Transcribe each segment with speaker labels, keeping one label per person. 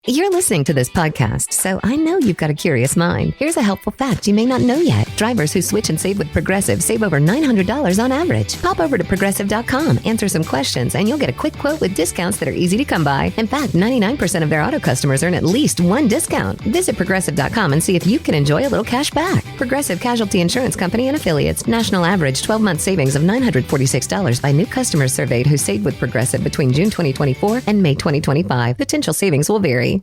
Speaker 1: You're listening to this podcast, so I know you've got a curious mind. Here's a helpful fact you may not know yet. Drivers who switch and save with Progressive save over $900 on average. Pop over to Progressive.com, answer some questions, and you'll get a quick quote with discounts that are easy to come by. In fact, 99% of their auto customers earn at least one discount. Visit Progressive.com and see if you can enjoy a little cash back. Progressive Casualty Insurance Company and Affiliates. National average 12-month savings of $946 by new customers surveyed who saved with Progressive between June 2024 and May 2025. Potential savings will vary.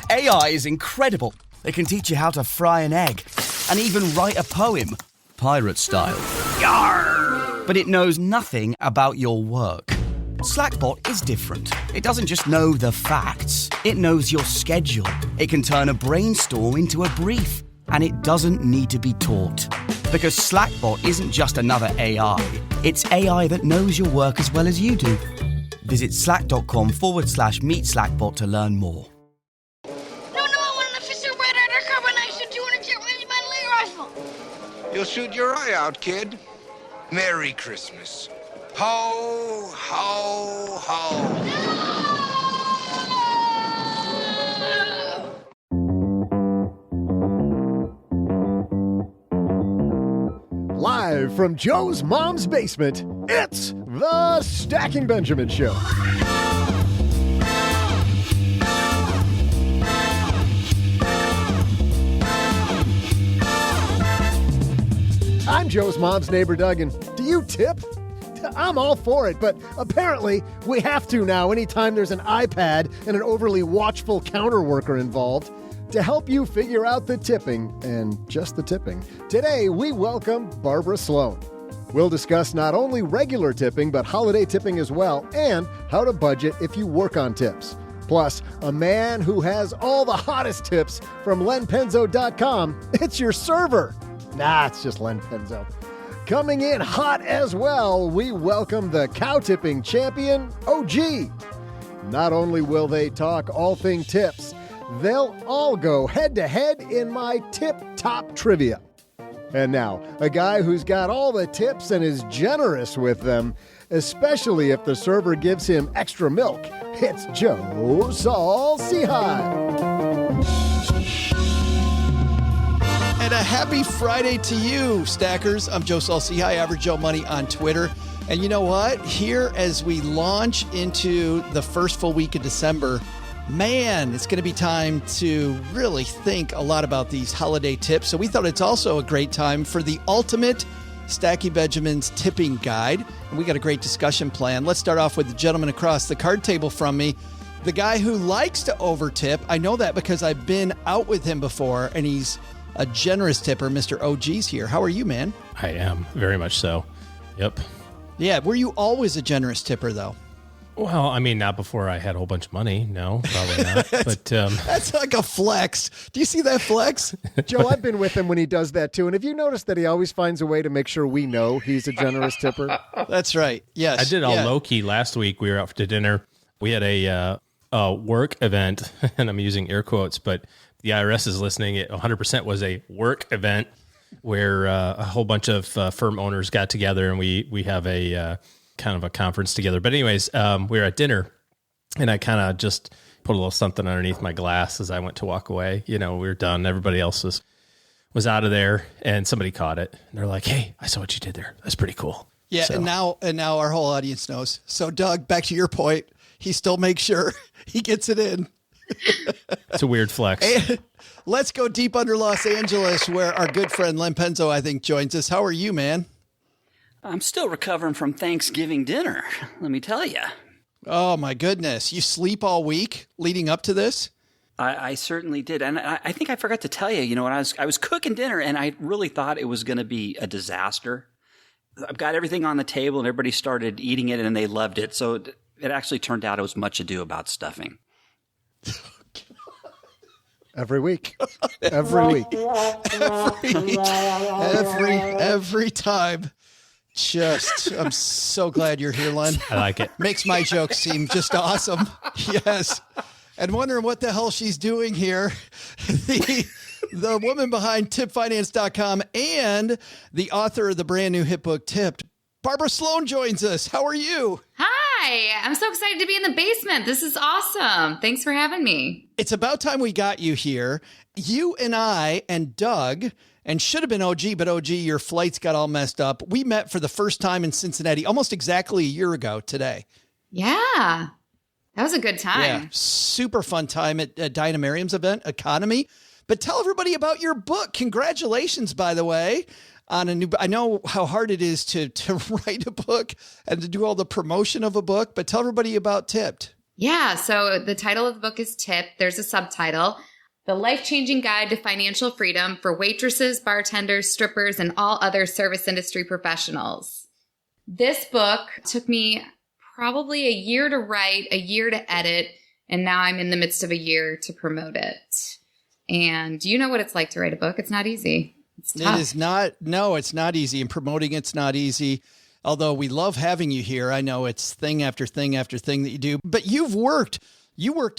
Speaker 2: AI is incredible. It can teach you how to fry an egg and even write a poem, pirate style. Yarr! But it knows nothing about your work. Slackbot is different. It doesn't just know the facts. It knows your schedule. It can turn a brainstorm into a brief. And it doesn't need to be taught. Because Slackbot isn't just another AI. It's AI that knows your work as well as you do. Visit slack.com/meet Slackbot to learn more.
Speaker 3: You'll shoot your eye out, kid. Merry Christmas. Ho, ho, ho.
Speaker 4: Live from Joe's mom's basement, it's the Stacking Benjamin Show. I'm Joe's mom's neighbor, Doug, and do you tip? I'm all for it, but apparently we have to now anytime there's an iPad and an overly watchful counter worker involved. To help you figure out the tipping, and just the tipping, today we welcome Barbara Sloan. We'll discuss not only regular tipping, but holiday tipping as well, and how to budget if you work on tips. Plus, a man who has all the hottest tips from lenpenzo.com. It's your server. Nah, it's just Len Penzo. Coming in hot as well, we welcome the cow tipping champion, OG. Not only will they talk all thing tips, they'll all go head-to-head in my tip-top trivia. And now, a guy who's got all the tips and is generous with them, especially if the server gives him extra milk. It's Joe Saul Seahide.
Speaker 5: And a happy Friday to you, Stackers. I'm Joe Saul Seahide, Average Joe Money on Twitter. And you know what? Here, as we launch into the first full week of December, man, it's going to be time to really think a lot about these holiday tips. So we thought it's also a great time for the ultimate Stacking Benjamin's tipping guide. And we got a great discussion plan. Let's start off with the gentleman across the card table from me, the guy who likes to over-tip. I know that because I've been out with him before, and he's a generous tipper. Mr. OG's here. How are you, man?
Speaker 6: I am, very much so. Yep.
Speaker 5: Yeah, were you always a generous tipper, though?
Speaker 6: Well, I mean, not before I had a whole bunch of money. No, probably not. But
Speaker 5: that's like a flex. Do you see that flex?
Speaker 4: Joe, I've been with him when he does that, too. And have you noticed that he always finds a way to make sure we know he's a generous tipper?
Speaker 5: That's right. Yes.
Speaker 6: I did all low-key last week. We were out to dinner. We had a work event, and I'm using air quotes, but the IRS is listening. It 100% was a work event where a whole bunch of firm owners got together, and we have a kind of a conference together. But anyways, we were at dinner, and I kind of just put a little something underneath my glass as I went to walk away. You know, we were done. Everybody else was out of there, and somebody caught it. And they're like, "Hey, I saw what you did there. That's pretty cool."
Speaker 5: Yeah, so. and now our whole audience knows. So, Doug, back to your point, he still makes sure he gets it in.
Speaker 6: It's a weird flex.
Speaker 5: And let's go deep under Los Angeles, where our good friend Len Penzo, I think, joins us. How are you, man?
Speaker 7: I'm still recovering from Thanksgiving dinner, let me tell you.
Speaker 5: Oh, my goodness. You sleep all week leading up to this?
Speaker 7: I certainly did. And I think I forgot to tell you, when I was cooking dinner, and I really thought it was going to be a disaster. I've got everything on the table, and everybody started eating it, and they loved it. So it actually turned out it was much ado about stuffing.
Speaker 4: Every week. Every week.
Speaker 5: Every time. I'm so glad you're here, Len.
Speaker 6: I like it.
Speaker 5: Makes my jokes seem just awesome. Yes. And wondering what the hell she's doing here. The woman behind tipfinance.com and the author of the brand new hit book Tipped, Barbara Sloan, joins us. How are you?
Speaker 8: Hi. Hi, I'm so excited to be in the basement. This is awesome. Thanks for having me.
Speaker 5: It's about time we got you here. You and I and Doug, and should have been OG, but OG, your flights got all messed up. We met for the first time in Cincinnati almost exactly a year ago today.
Speaker 8: Yeah, that was a good time.
Speaker 5: Yeah, super fun time at Dinah Merriam's event, Economy. But tell everybody about your book. Congratulations, by the way, on a new. I know how hard it is to write a book and to do all the promotion of a book, but tell everybody about Tipped.
Speaker 8: Yeah, so the title of the book is Tipped. There's a subtitle, The Life-Changing Guide to Financial Freedom for Waitresses, Bartenders, Strippers, and All Other Service Industry Professionals. This book took me probably a year to write, a year to edit, and now I'm in the midst of a year to promote it. And you know what it's like to write a book. It's not easy. It's tough.
Speaker 5: It is not. No, it's not easy. And promoting it's not easy. Although we love having you here. I know it's thing after thing after thing that you do. But you worked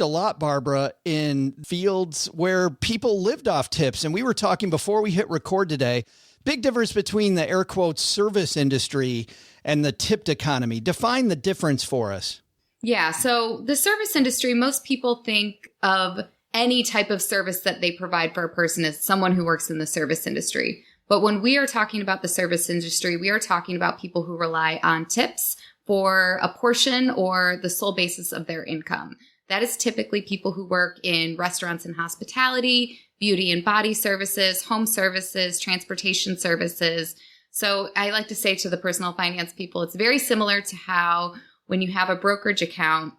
Speaker 5: a lot, Barbara, in fields where people lived off tips. And we were talking before we hit record today. Big difference between the air quotes service industry and the tipped economy. Define the difference for us.
Speaker 8: Yeah. So the service industry, most people think of any type of service that they provide for a person as someone who works in the service industry. But when we are talking about the service industry, we are talking about people who rely on tips for a portion or the sole basis of their income. That is typically people who work in restaurants and hospitality, beauty and body services, home services, transportation services. So I like to say to the personal finance people, it's very similar to how when you have a brokerage account,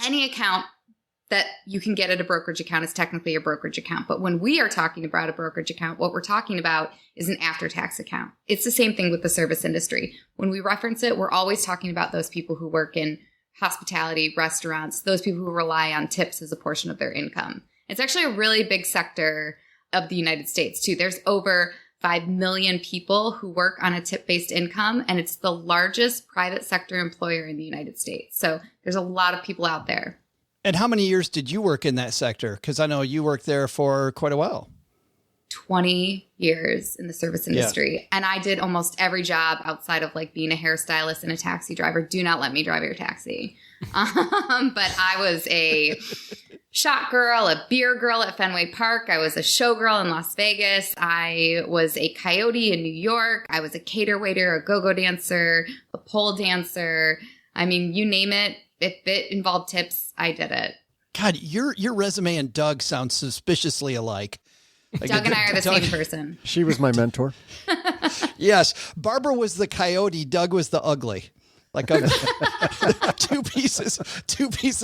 Speaker 8: any account that you can get at a brokerage account is technically a brokerage account. But when we are talking about a brokerage account, what we're talking about is an after-tax account. It's the same thing with the service industry. When we reference it, we're always talking about those people who work in hospitality, restaurants, those people who rely on tips as a portion of their income. It's actually a really big sector of the United States, too. There's over 5 million people who work on a tip-based income, and it's the largest private sector employer in the United States. So there's a lot of people out there.
Speaker 5: And how many years did you work in that sector? Because I know you worked there for quite a while.
Speaker 8: 20 years in the service industry. Yeah. And I did almost every job outside of like being a hairstylist and a taxi driver. Do not let me drive your taxi. But I was a shot girl, a beer girl at Fenway Park. I was a showgirl in Las Vegas. I was a coyote in New York. I was a cater waiter, a go-go dancer, a pole dancer. I mean, you name it. If it involved tips, I did it.
Speaker 5: God, your resume and Doug sound suspiciously alike.
Speaker 8: Like Doug and I are the same person.
Speaker 4: She was my mentor.
Speaker 5: Yes. Barbara was the coyote. Doug was the ugly. Like two pieces of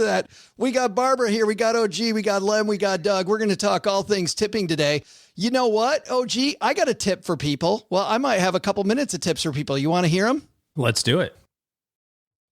Speaker 5: that. We got Barbara here. We got OG. We got Len. We got Doug. We're going to talk all things tipping today. You know what, OG? I got a tip for people. Well, I might have a couple minutes of tips for people. You want to hear them?
Speaker 6: Let's do it.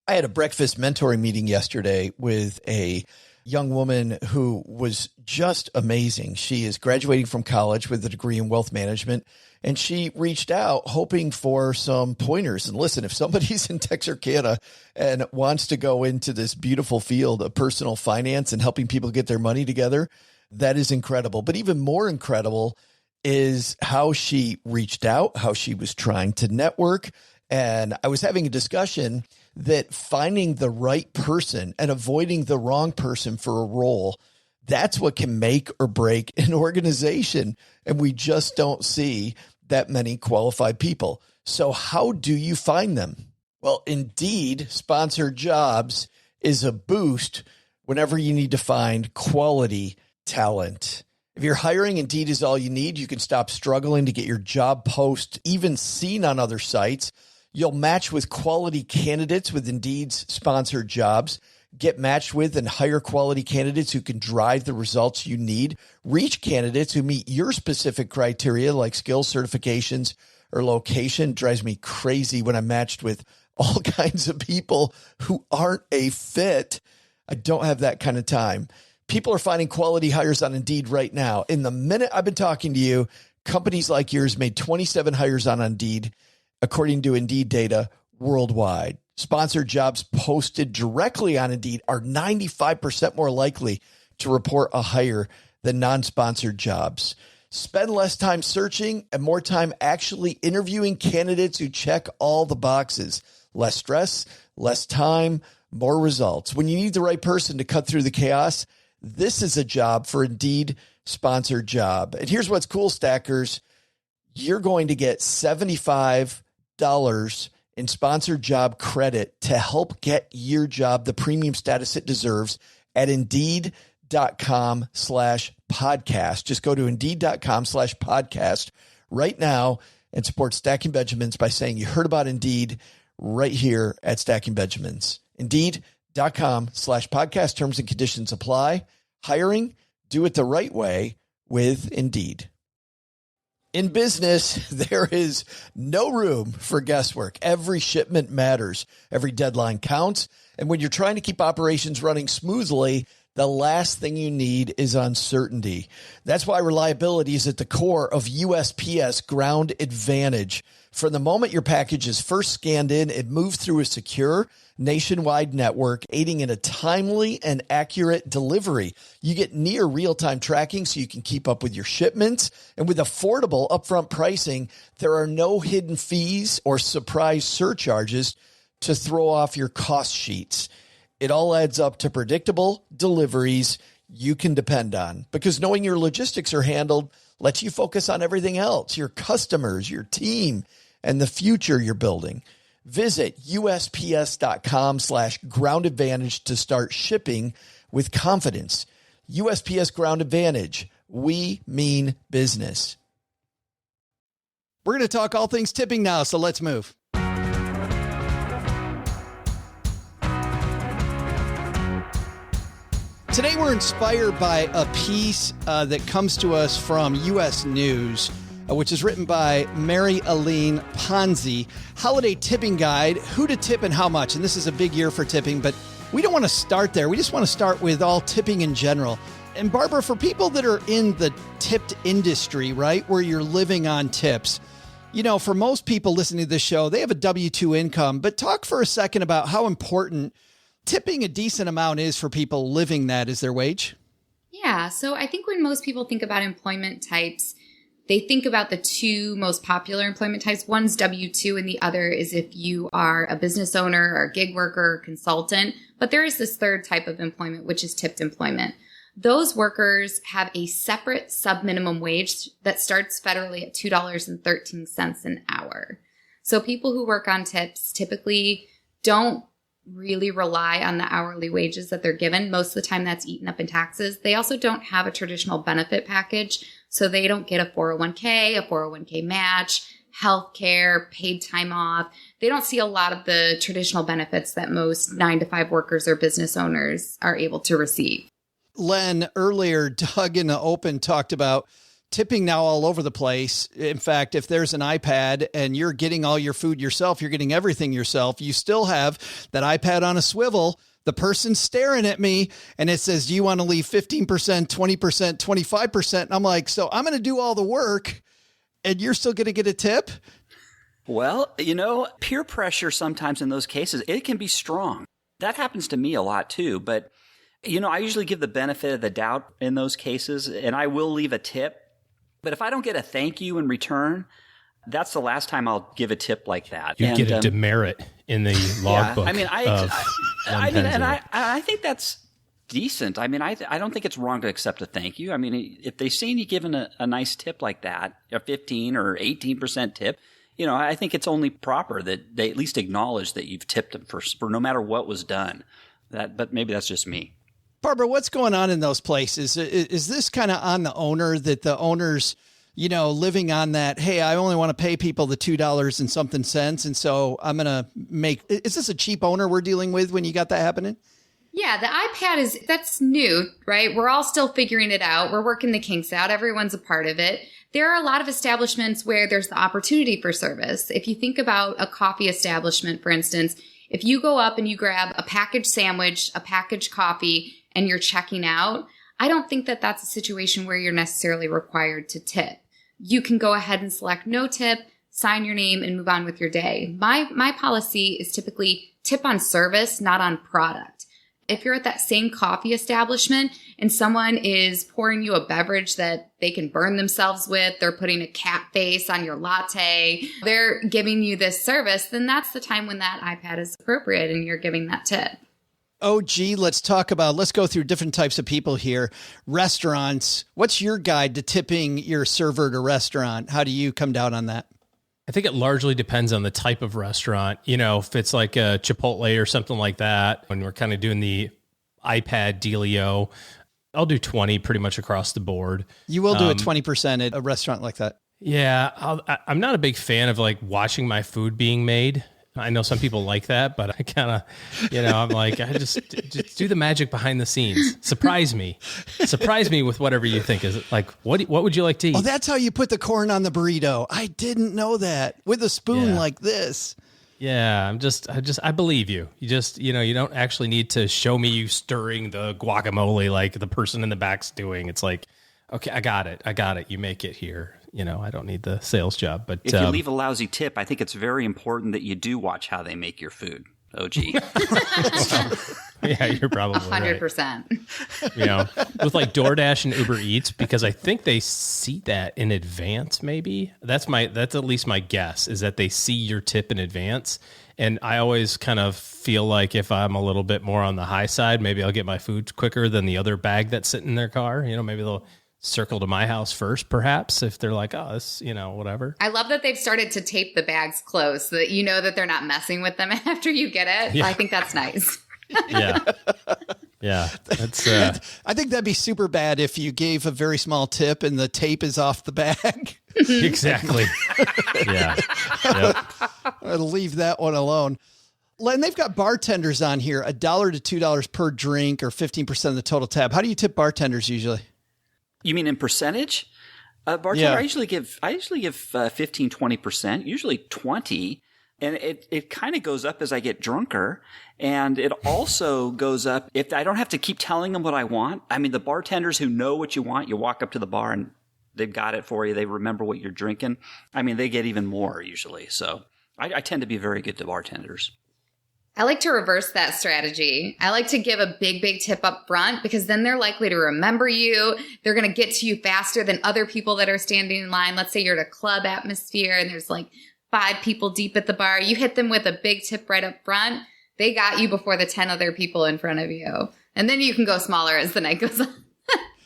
Speaker 9: I had a breakfast mentoring meeting yesterday with a young woman who was just amazing. She is graduating from college with a degree in wealth management, and she reached out hoping for some pointers. And listen, if somebody's in Texarkana and wants to go into this beautiful field of personal finance and helping people get their money together, that is incredible. But even more incredible is how she reached out, how she was trying to network. And I was having a discussion that finding the right person and avoiding the wrong person for a role, that's what can make or break an organization. And we just don't see that many qualified people. So how do you find them? Well, Indeed sponsored jobs is a boost whenever you need to find quality talent. If you're hiring, Indeed is all you need. You can stop struggling to get your job post even seen on other sites. You'll match with quality candidates with Indeed's sponsored jobs. Get matched with and hire quality candidates who can drive the results you need. Reach candidates who meet your specific criteria like skills, certifications, or location. It drives me crazy when I'm matched with all kinds of people who aren't a fit. I don't have that kind of time. People are finding quality hires on Indeed right now. In the minute I've been talking to you, companies like yours made 27 hires on Indeed, according to Indeed data worldwide. Sponsored jobs posted directly on Indeed are 95% more likely to report a hire than non-sponsored jobs. Spend less time searching and more time actually interviewing candidates who check all the boxes. Less stress, less time, more results. When you need the right person to cut through the chaos, this is a job for Indeed sponsored job. And here's what's cool, Stackers. You're going to get $75 in sponsored job credit to help get your job the premium status it deserves at Indeed.com/podcast. Just go to Indeed.com/podcast right now and support Stacking Benjamins by saying you heard about Indeed right here at Stacking Benjamins. Indeed.com/podcast. Terms and conditions apply. Hiring, do it the right way with Indeed. In business, there is no room for guesswork. Every shipment matters. Every deadline counts. And when you're trying to keep operations running smoothly, the last thing you need is uncertainty. That's why reliability is at the core of USPS Ground Advantage. From the moment your package is first scanned in, it moves through a secure nationwide network, aiding in a timely and accurate delivery. You get near real-time tracking so you can keep up with your shipments. And with affordable upfront pricing, there are no hidden fees or surprise surcharges to throw off your cost sheets. It all adds up to predictable deliveries you can depend on, because knowing your logistics are handled lets you focus on everything else, your customers, your team, and the future you're building. Visit USPS.com/Ground Advantage to start shipping with confidence. USPS Ground Advantage. We mean business.
Speaker 5: We're going to talk all things tipping now, so let's move. Today, we're inspired by a piece that comes to us from U.S. News, which is written by Mary Aline Ponzi. Holiday Tipping Guide, Who to Tip and How Much. And this is a big year for tipping, but we don't want to start there. We just want to start with all tipping in general. And Barbara, for people that are in the tipped industry, right, where you're living on tips, you know, for most people listening to this show, they have a W-2 income, but talk for a second about how important tipping a decent amount is for people living that as their wage.
Speaker 8: Yeah. So I think when most people think about employment types, they think about the two most popular employment types. One's W-2 and the other is if you are a business owner or a gig worker or consultant. But there is this third type of employment, which is tipped employment. Those workers have a separate sub-minimum wage that starts federally at $2.13 an hour. So people who work on tips typically don't really rely on the hourly wages that they're given. Most of the time that's eaten up in taxes. They also don't have a traditional benefit package. So they don't get a 401k, a 401k match, healthcare, paid time off. They don't see a lot of the traditional benefits that most 9-to-5 workers or business owners are able to receive.
Speaker 5: Len, earlier, Doug in the open talked about tipping now all over the place. In fact, if there's an iPad and you're getting all your food yourself, you're getting everything yourself, you still have that iPad on a swivel. The person's staring at me and it says, do you want to leave 15%, 20%, 25%? And I'm like, so I'm going to do all the work and you're still going to get a tip?
Speaker 7: Well, you know, peer pressure sometimes in those cases, it can be strong. That happens to me a lot too. But, you know, I usually give the benefit of the doubt in those cases and I will leave a tip. But if I don't get a thank you in return, that's the last time I'll give a tip like that.
Speaker 6: You get a demerit in the logbook.
Speaker 7: Yeah, I think that's decent. I mean, I don't think it's wrong to accept a thank you. I mean, if they've seen you giving a nice tip like that, a 15 or 18% tip, you know, I think it's only proper that they at least acknowledge that you've tipped them for no matter what was done. But maybe that's just me.
Speaker 5: Barbara, what's going on in those places? Is this kind of on the owner, that the owner's, you know, living on that, hey, I only want to pay people the $2 and something cents, and so I'm going to is this a cheap owner we're dealing with when you got that happening?
Speaker 8: Yeah, the iPad that's new, right? We're all still figuring it out. We're working the kinks out. Everyone's a part of it. There are a lot of establishments where there's the opportunity for service. If you think about a coffee establishment, for instance, if you go up and you grab a packaged sandwich, a packaged coffee, and you're checking out, I don't think that that's a situation where you're necessarily required to tip. You can go ahead and select no tip, sign your name, and move on with your day. My policy is typically tip on service, not on product. If you're at that same coffee establishment and someone is pouring you a beverage that they can burn themselves with, they're putting a cat face on your latte, they're giving you this service, then that's the time when that iPad is appropriate and you're giving that tip.
Speaker 5: OG, let's go through different types of people here. Restaurants. What's your guide to tipping your server at a restaurant? How do you come down on that?
Speaker 6: I think it largely depends on the type of restaurant. You know, if it's like a Chipotle or something like that, when we're kind of doing the iPad dealio, I'll do 20 pretty much across the board. You will do a 20% at a restaurant like that? Yeah. I'm not a big fan of like watching my food being made. I know some people like that, but I kind of, I'm like, I just do the magic behind the scenes. Surprise me with whatever you think is like. What would you like to eat?
Speaker 5: Oh, that's how you put the corn on the burrito. I didn't know that, with a spoon like this.
Speaker 6: Yeah, I believe you. You just, you don't actually need to show me you stirring the guacamole like the person in the back's doing. It's like, okay, I got it. You make it here. I don't need the sales job. But
Speaker 7: if you leave a lousy tip, I think it's very important that you do watch how they make your food. OG.
Speaker 6: Yeah, you're probably
Speaker 8: 100%.
Speaker 6: Right. With like DoorDash and Uber Eats, because I think they see that in advance. Maybe that's at least my guess, is that they see your tip in advance. And I always kind of feel like if I'm a little bit more on the high side, maybe I'll get my food quicker than the other bag that's sitting in their car. Maybe they'll circle to my house first, perhaps, if they're like, oh, this, whatever.
Speaker 8: I love that they've started to tape the bags close so that you know that they're not messing with them after you get it. Yeah. I think that's nice.
Speaker 6: Yeah. Yeah. That's,
Speaker 5: I think that'd be super bad if you gave a very small tip and the tape is off the bag.
Speaker 6: Exactly. Yeah. Yep.
Speaker 5: I'll leave that one alone. Len, they've got bartenders on here, $1 to $2 per drink or 15% of the total tab. How do you tip bartenders usually?
Speaker 7: You mean in percentage? Bartender, yeah. I usually give 15, 20%, usually 20. And it kind of goes up as I get drunker. And it also goes up if I don't have to keep telling them what I want. I mean, the bartenders who know what you want, you walk up to the bar and they've got it for you. They remember what you're drinking. I mean, they get even more usually. So I tend to be very good to bartenders.
Speaker 8: I like to reverse that strategy. I like to give a big tip up front because then they're likely to remember you. They're going to get to you faster than other people that are standing in line. Let's say you're at a club atmosphere and there's like 5 people deep at the bar. You hit them with a big tip right up front. They got you before the 10 other people in front of you. And then you can go smaller as the night goes on.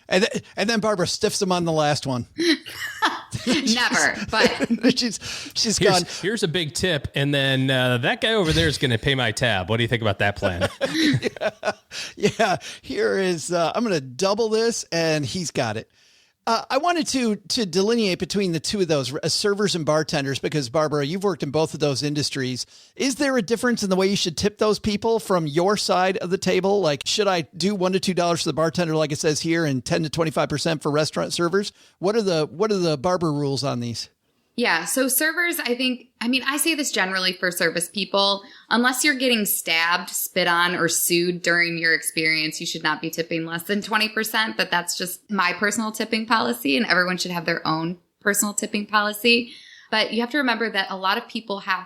Speaker 5: And then Barbara stiffs them on the last one.
Speaker 8: Never, but
Speaker 5: she's gone.
Speaker 6: Here's a big tip, and then that guy over there is going to pay my tab. What do you think about that plan?
Speaker 5: Yeah. Here is I'm going to double this, and he's got it. I wanted to delineate between the two of those, servers and bartenders, because Barbara, you've worked in both of those industries. Is there a difference in the way you should tip those people from your side of the table? Like, should I do $1 to $2 for the bartender, like it says here, and 10 to 25% for restaurant servers? What are the Barbara rules on these?
Speaker 8: Yeah. So servers, I say this generally for service people, unless you're getting stabbed, spit on, or sued during your experience, you should not be tipping less than 20%, but that's just my personal tipping policy, and everyone should have their own personal tipping policy. But you have to remember that a lot of people have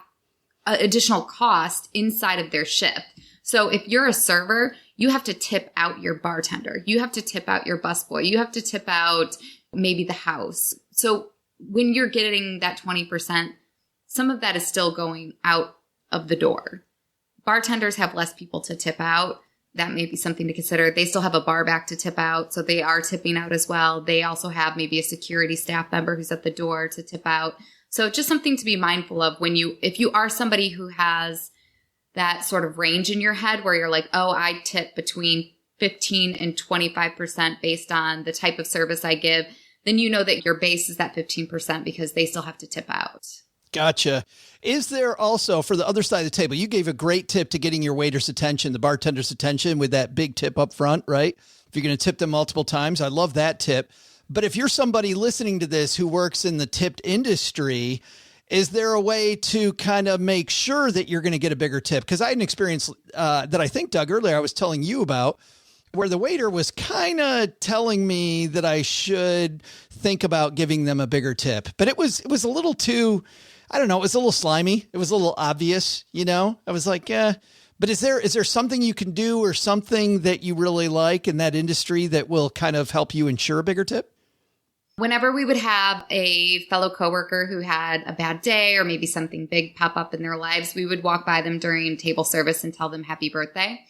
Speaker 8: additional cost inside of their shift. So if you're a server, you have to tip out your bartender. You have to tip out your busboy. You have to tip out maybe the house. So when you're getting that 20%, some of that is still going out of the door. Bartenders have less people to tip out. That may be something to consider. They still have a bar back to tip out, so they are tipping out as well. They also have maybe a security staff member who's at the door to tip out. So just something to be mindful of if you are somebody who has that sort of range in your head where you're like, oh, I tip between 15 and 25% based on the type of service I give, then you know that your base is that 15% because they still have to tip out.
Speaker 5: Gotcha. Is there also, for the other side of the table, you gave a great tip to getting your waiter's attention, the bartender's attention with that big tip up front, right? If you're going to tip them multiple times, I love that tip. But if you're somebody listening to this who works in the tipped industry, is there a way to kind of make sure that you're going to get a bigger tip? Because I had an experience that I think, Doug, earlier I was telling you about, where the waiter was kind of telling me that I should think about giving them a bigger tip. But it was a little too, I don't know, it was a little slimy. It was a little obvious, I was like, yeah. But is there something you can do or something that you really like in that industry that will kind of help you ensure a bigger tip?
Speaker 8: Whenever we would have a fellow coworker who had a bad day or maybe something big pop up in their lives, we would walk by them during table service and tell them happy birthday.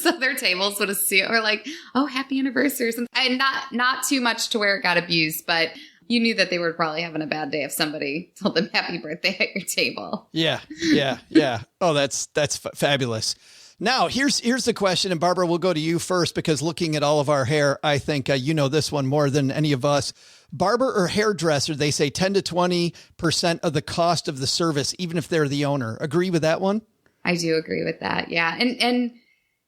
Speaker 8: So their tables would assume, or like, oh, happy anniversary or something. And not too much to where it got abused, but you knew that they were probably having a bad day if somebody told them happy birthday at your table.
Speaker 5: Yeah. Oh, that's fabulous. Now, here's the question, and Barbara, we'll go to you first because looking at all of our hair, I think you know this one more than any of us. Barber or hairdresser, they say 10 to 20% of the cost of the service, even if they're the owner. Agree with that one?
Speaker 8: I do agree with that. Yeah. And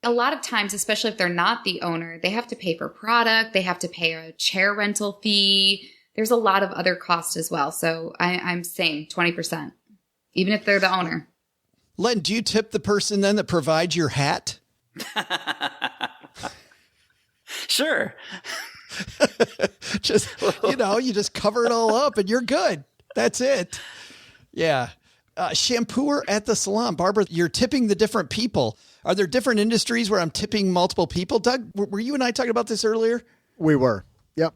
Speaker 8: a lot of times, especially if they're not the owner, they have to pay for product. They have to pay a chair rental fee. There's a lot of other costs as well. So I'm saying 20%, even if they're the owner.
Speaker 5: Len, do you tip the person then that provides your hat?
Speaker 7: Sure.
Speaker 5: Just, you just cover it all up and you're good. That's it. Yeah. Shampooer at the salon. Barbara, you're tipping the different people. Are there different industries where I'm tipping multiple people? Doug, were you and I talking about this earlier?
Speaker 4: We were. Yep.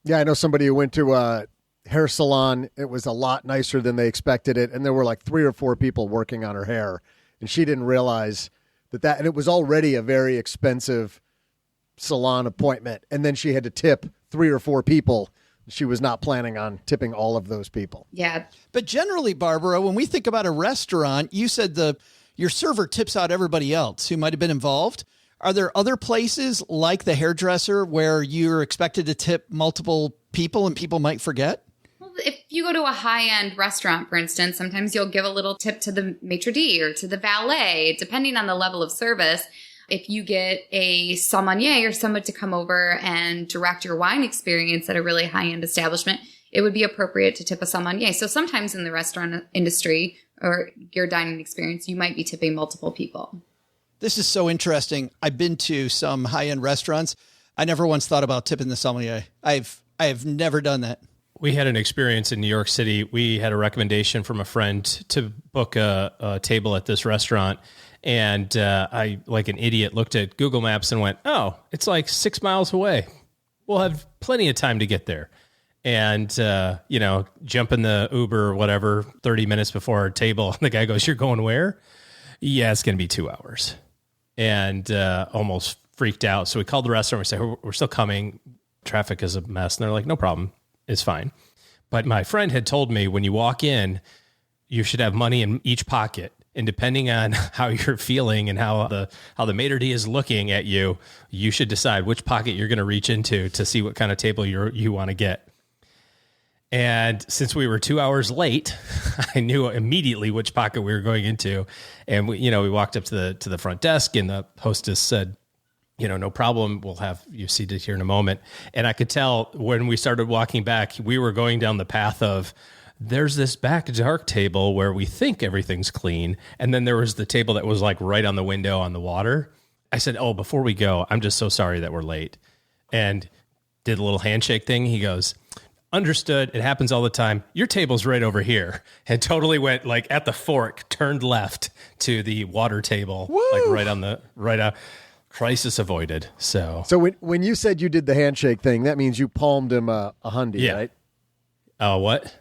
Speaker 4: Yeah, I know somebody who went to a hair salon. It was a lot nicer than they expected it. And there were like 3 or 4 people working on her hair. And she didn't realize that, and it was already a very expensive salon appointment. And then she had to tip 3 or 4 people. She was not planning on tipping all of those people.
Speaker 8: Yeah.
Speaker 5: But generally, Barbara, when we think about a restaurant, you said your server tips out everybody else who might have been involved. Are there other places like the hairdresser where you're expected to tip multiple people and people might forget?
Speaker 8: Well, if you go to a high-end restaurant, for instance, sometimes you'll give a little tip to the maitre d' or to the valet, depending on the level of service. If you get a sommelier or someone to come over and direct your wine experience at a really high-end establishment, it would be appropriate to tip a sommelier. So sometimes in the restaurant industry or your dining experience, you might be tipping multiple people.
Speaker 5: This is so interesting. I've been to some high-end restaurants. I never once thought about tipping the sommelier. I have never done that.
Speaker 6: We had an experience in New York City. We had a recommendation from a friend to book a table at this restaurant. And I, like an idiot, looked at Google Maps and went, oh, it's like 6 miles away. We'll have plenty of time to get there. And, jump in the Uber or whatever, 30 minutes before our table. And the guy goes, you're going where? Yeah, it's going to be 2 hours. And almost freaked out. So we called the restaurant. We said, we're still coming. Traffic is a mess. And they're like, no problem. It's fine. But my friend had told me when you walk in, you should have money in each pocket. And depending on how you're feeling and how the maitre d' is looking at you, you should decide which pocket you're going to reach into to see what kind of table you want to get. And since we were 2 hours late, I knew immediately which pocket we were going into. And we walked up to the front desk, and the hostess said, no problem. We'll have you seated here in a moment. And I could tell when we started walking back, we were going down the path of, there's this back dark table where we think everything's clean. And then there was the table that was like right on the window on the water. I said, oh, before we go, I'm just so sorry that we're late. And did a little handshake thing. He goes, understood. It happens all the time. Your table's right over here. And totally went like at the fork, turned left to the water table. Woo! Like right out. Crisis avoided. So
Speaker 4: when you said you did the handshake thing, that means you palmed him a hundy, right?
Speaker 6: Oh, what?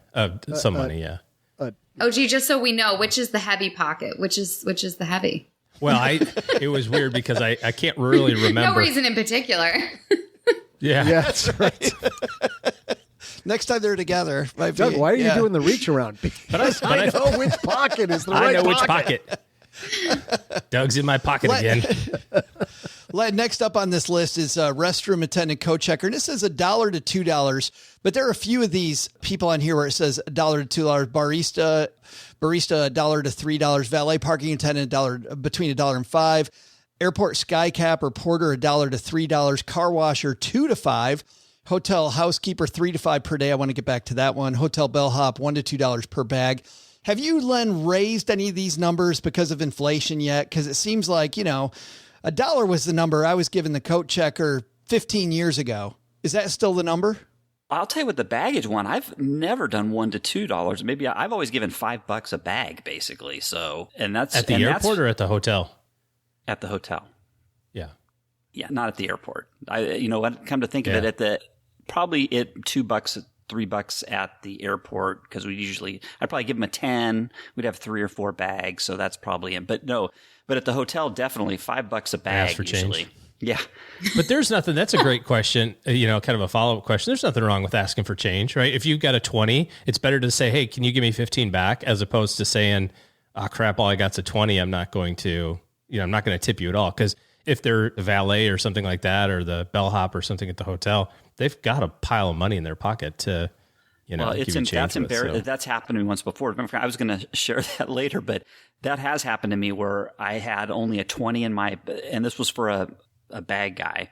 Speaker 6: Some money, yeah.
Speaker 8: Gee, just so we know, which is the heavy pocket? Which is the heavy?
Speaker 6: Well, it was weird because I can't really remember.
Speaker 8: No reason in particular.
Speaker 6: Yeah,
Speaker 4: that's right.
Speaker 5: Next time they're together.
Speaker 4: Doug, why are you doing the reach around? But I know which pocket is the right pocket.
Speaker 6: I know which pocket. Doug's in my pocket again.
Speaker 5: Next up on this list is restroom attendant coat checker. And it says $1 to $2, but there are a few of these people on here where it says $1 to $2, barista $1 to $3, valet parking attendant between $1 and $5, airport skycap or porter $1 to $3, car washer $2 to $5, hotel housekeeper $3 to $5 per day. I want to get back to that one. Hotel bellhop $1 to $2 per bag. Have you, Len, raised any of these numbers because of inflation yet? Because it seems like, $1 was the number I was giving the coat checker 15 years ago. Is that still the number?
Speaker 7: I'll tell you with the baggage one, I've never done $1 to $2. Maybe I've always given $5 a bag, basically. So, and that's
Speaker 6: at the airport or at the hotel?
Speaker 7: At the hotel.
Speaker 6: Yeah.
Speaker 7: Yeah, not at the airport. You know what? Come to think of it, probably $2 to $3 at the airport because I'd probably give them a 10. We'd have 3 or 4 bags. So that's probably it. But at the hotel, definitely $5 a bag
Speaker 6: for
Speaker 7: usually.
Speaker 6: change.
Speaker 7: Yeah.
Speaker 6: But there's nothing, that's a great question, kind of a follow-up question. There's nothing wrong with asking for change, right? If you've got a 20, it's better to say, hey, can you give me 15 back, as opposed to saying, oh crap, all I got's a 20. I'm not going to tip you at all. Because if they're a valet or something like that, or the bellhop or something at the hotel, they've got a pile of money in their pocket to, give you change
Speaker 7: that's
Speaker 6: with,
Speaker 7: embarrassing.
Speaker 6: so.
Speaker 7: That's happened to me once before. Remember, I was going to share that later, but that has happened to me where I had only a 20 and this was for a bag guy.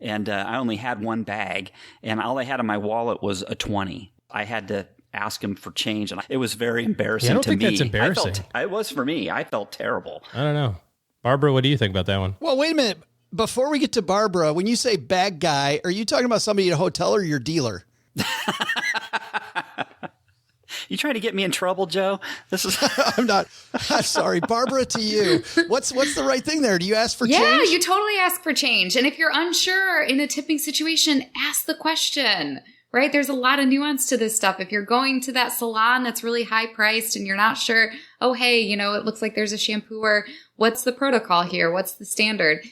Speaker 7: And I only had one bag, and all I had in my wallet was a 20. I had to ask him for change, and it was very embarrassing to me.
Speaker 6: I don't think that's embarrassing.
Speaker 7: It was for me. I felt terrible.
Speaker 6: I don't know. Barbara, what do you think about that one?
Speaker 5: Well, wait a minute. Before we get to Barbara, when you say bag guy, are you talking about somebody at a hotel or your dealer?
Speaker 7: You trying to get me in trouble, Joe? This is
Speaker 5: I'm not. I'm sorry. Barbara, to you. What's the right thing there? Do you ask for change?
Speaker 8: Yeah, you totally ask for change. And if you're unsure in a tipping situation, ask the question, right? There's a lot of nuance to this stuff. If you're going to that salon that's really high priced and you're not sure, oh, hey, it looks like there's a shampooer. What's the protocol here? What's the standard?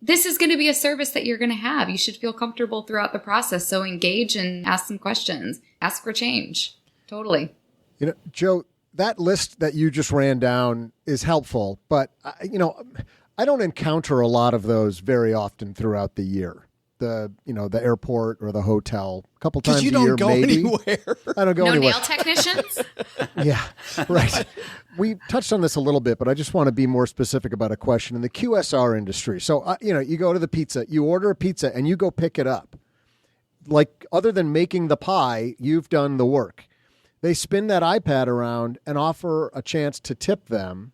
Speaker 8: This is going to be a service that you're going to have. You should feel comfortable throughout the process. So engage and ask some questions. Ask for change. Totally.
Speaker 4: Joe, that list that you just ran down is helpful, but I don't encounter a lot of those very often throughout the year. The airport or the hotel, a couple times a year, maybe.
Speaker 5: You don't go anywhere.
Speaker 4: I don't go anywhere.
Speaker 8: No nail technicians?
Speaker 4: Yeah, right. We touched on this a little bit, but I just want to be more specific about a question in the QSR industry. So, you go to the pizza, you order a pizza, and you go pick it up. Like, other than making the pie, you've done the work. They spin that iPad around and offer a chance to tip them.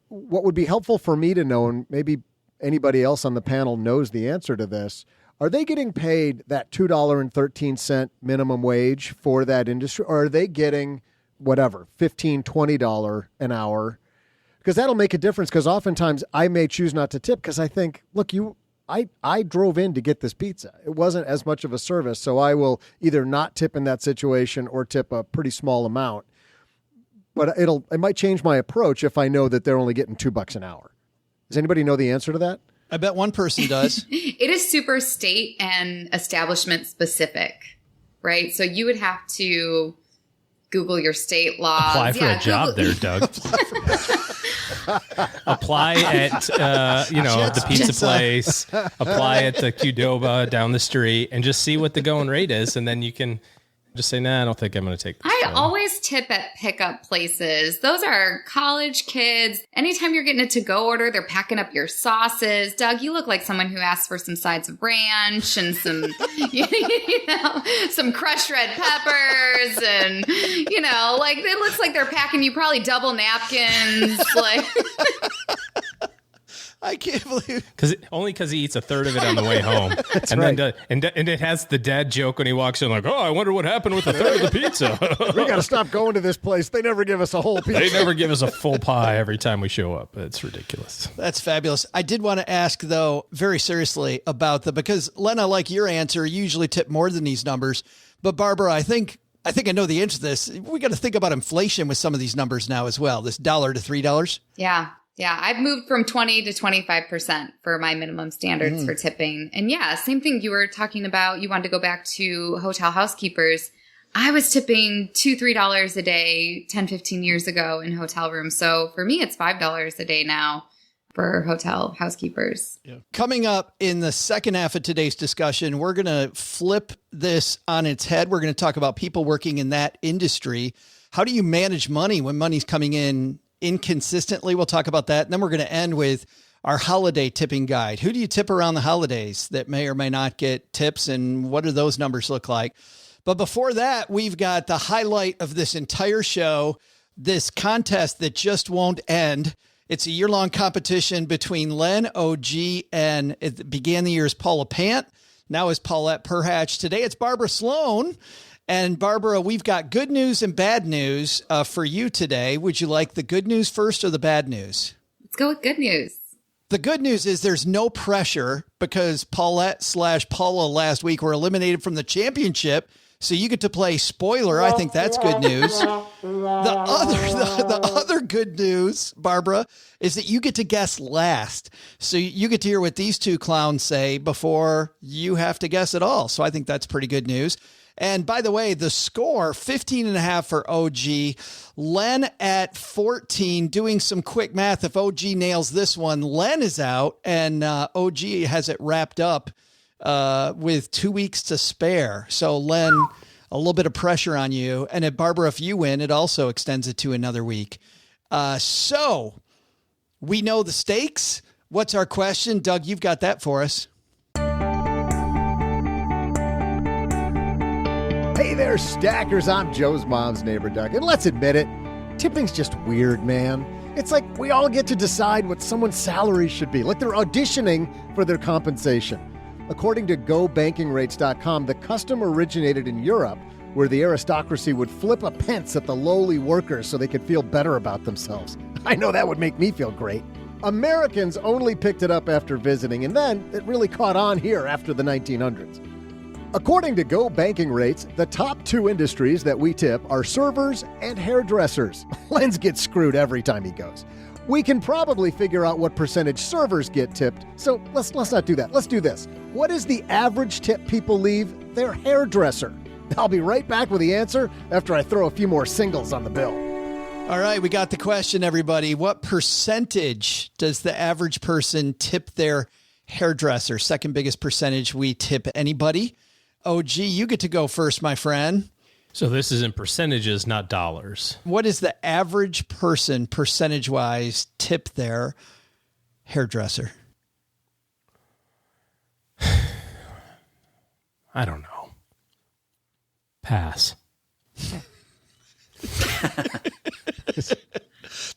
Speaker 4: What would be helpful for me to know, and maybe anybody else on the panel knows the answer to this, are they getting paid that $2.13 minimum wage for that industry, or are they getting whatever, $15, $20 an hour? Because that'll make a difference, because oftentimes I may choose not to tip because I think, look, I drove in to get this pizza. It wasn't as much of a service, so I will either not tip in that situation or tip a pretty small amount. But it might change my approach if I know that they're only getting $2 an hour. Does anybody know the answer to that?
Speaker 5: I bet one person does.
Speaker 8: It is super state and establishment specific, right? So you would have to Google your state laws.
Speaker 6: Apply for a job there, Doug. Apply at, the pizza place. Apply at the Qdoba down the street and just see what the going rate is. And then you can just say, nah, I don't think I'm going to take this.
Speaker 8: I always tip at pickup places. Those are college kids. Anytime you're getting a to-go order, they're packing up your sauces. Doug, you look like someone who asks for some sides of ranch and some, some crushed red peppers. And, it looks like they're packing you probably double napkins.
Speaker 5: I can't believe
Speaker 6: because he eats a third of it on the way home.
Speaker 4: That's
Speaker 6: and
Speaker 4: right.
Speaker 6: Then and it has the dad joke when he walks in, like, oh, I wonder what happened with a third of the pizza.
Speaker 4: We got to stop going to this place. They never give us a whole pizza.
Speaker 6: They never give us a full pie every time we show up. It's ridiculous.
Speaker 5: That's fabulous. I did want to ask, though, very seriously about because, Len, I like your answer. You usually tip more than these numbers. But, Barbara, I think I know the answer to this. We got to think about inflation with some of these numbers now as well. This $1 to $3.
Speaker 8: Yeah. Yeah, I've moved from 20 to 25% for my minimum standards for tipping. And yeah, same thing you were talking about. You wanted to go back to hotel housekeepers. I was tipping $2, $3 a day 10, 15 years ago in hotel rooms. So for me, it's $5 a day now for hotel housekeepers.
Speaker 5: Yeah. Coming up in the second half of today's discussion, we're going to flip this on its head. We're going to talk about people working in that industry. How do you manage money when money's coming in inconsistently? We'll talk about that. And then we're going to end with our holiday tipping guide. Who do you tip around the holidays that may or may not get tips, and what do those numbers look like? But before that, we've got the highlight of this entire show, this contest that just won't end. It's a year-long competition between Len, OG, and it began the year as Paula Pant. Now is Paulette Perhatch. Today it's Barbara Sloan. And Barbara, we've got good news and bad news for you today. Would you like the good news first or the bad news?
Speaker 8: Let's go with good news.
Speaker 5: The good news is there's no pressure because Paulette / Paula last week were eliminated from the championship So you get to play spoiler. I think that's good news. The other good news, Barbara, is that you get to guess last. So you get to hear what these two clowns say before you have to guess at all. So I think that's pretty good news. And by the way, the score, 15.5 for OG. Len at 14, doing some quick math. If OG nails this one, Len is out, and OG has it wrapped up with 2 weeks to spare. So Len, a little bit of pressure on you. And if Barbara, if you win, it also extends it to another week. So we know the stakes. What's our question? Doug, you've got that for us.
Speaker 4: Hey there, stackers. I'm Joe's mom's neighbor, Doug. And let's admit it, tipping's just weird, man. It's like we all get to decide what someone's salary should be, like they're auditioning for their compensation. According to GoBankingRates.com, the custom originated in Europe, where the aristocracy would flip a pence at the lowly workers so they could feel better about themselves. I know that would make me feel great. Americans only picked it up after visiting, and then it really caught on here after the 1900s. According to Go Banking Rates, the top two industries that we tip are servers and hairdressers. Len's gets screwed every time he goes. We can probably figure out what percentage servers get tipped, so let's not do that. Let's do this. What is the average tip people leave their hairdresser? I'll be right back with the answer after I throw a few more singles on the bill.
Speaker 5: All right, we got the question, everybody. What percentage does the average person tip their hairdresser? Second biggest percentage we tip anybody. OG, you get to go first, my friend.
Speaker 6: So this is in percentages, not dollars.
Speaker 5: What is the average person, percentage-wise, tip their hairdresser?
Speaker 6: I don't know. Pass.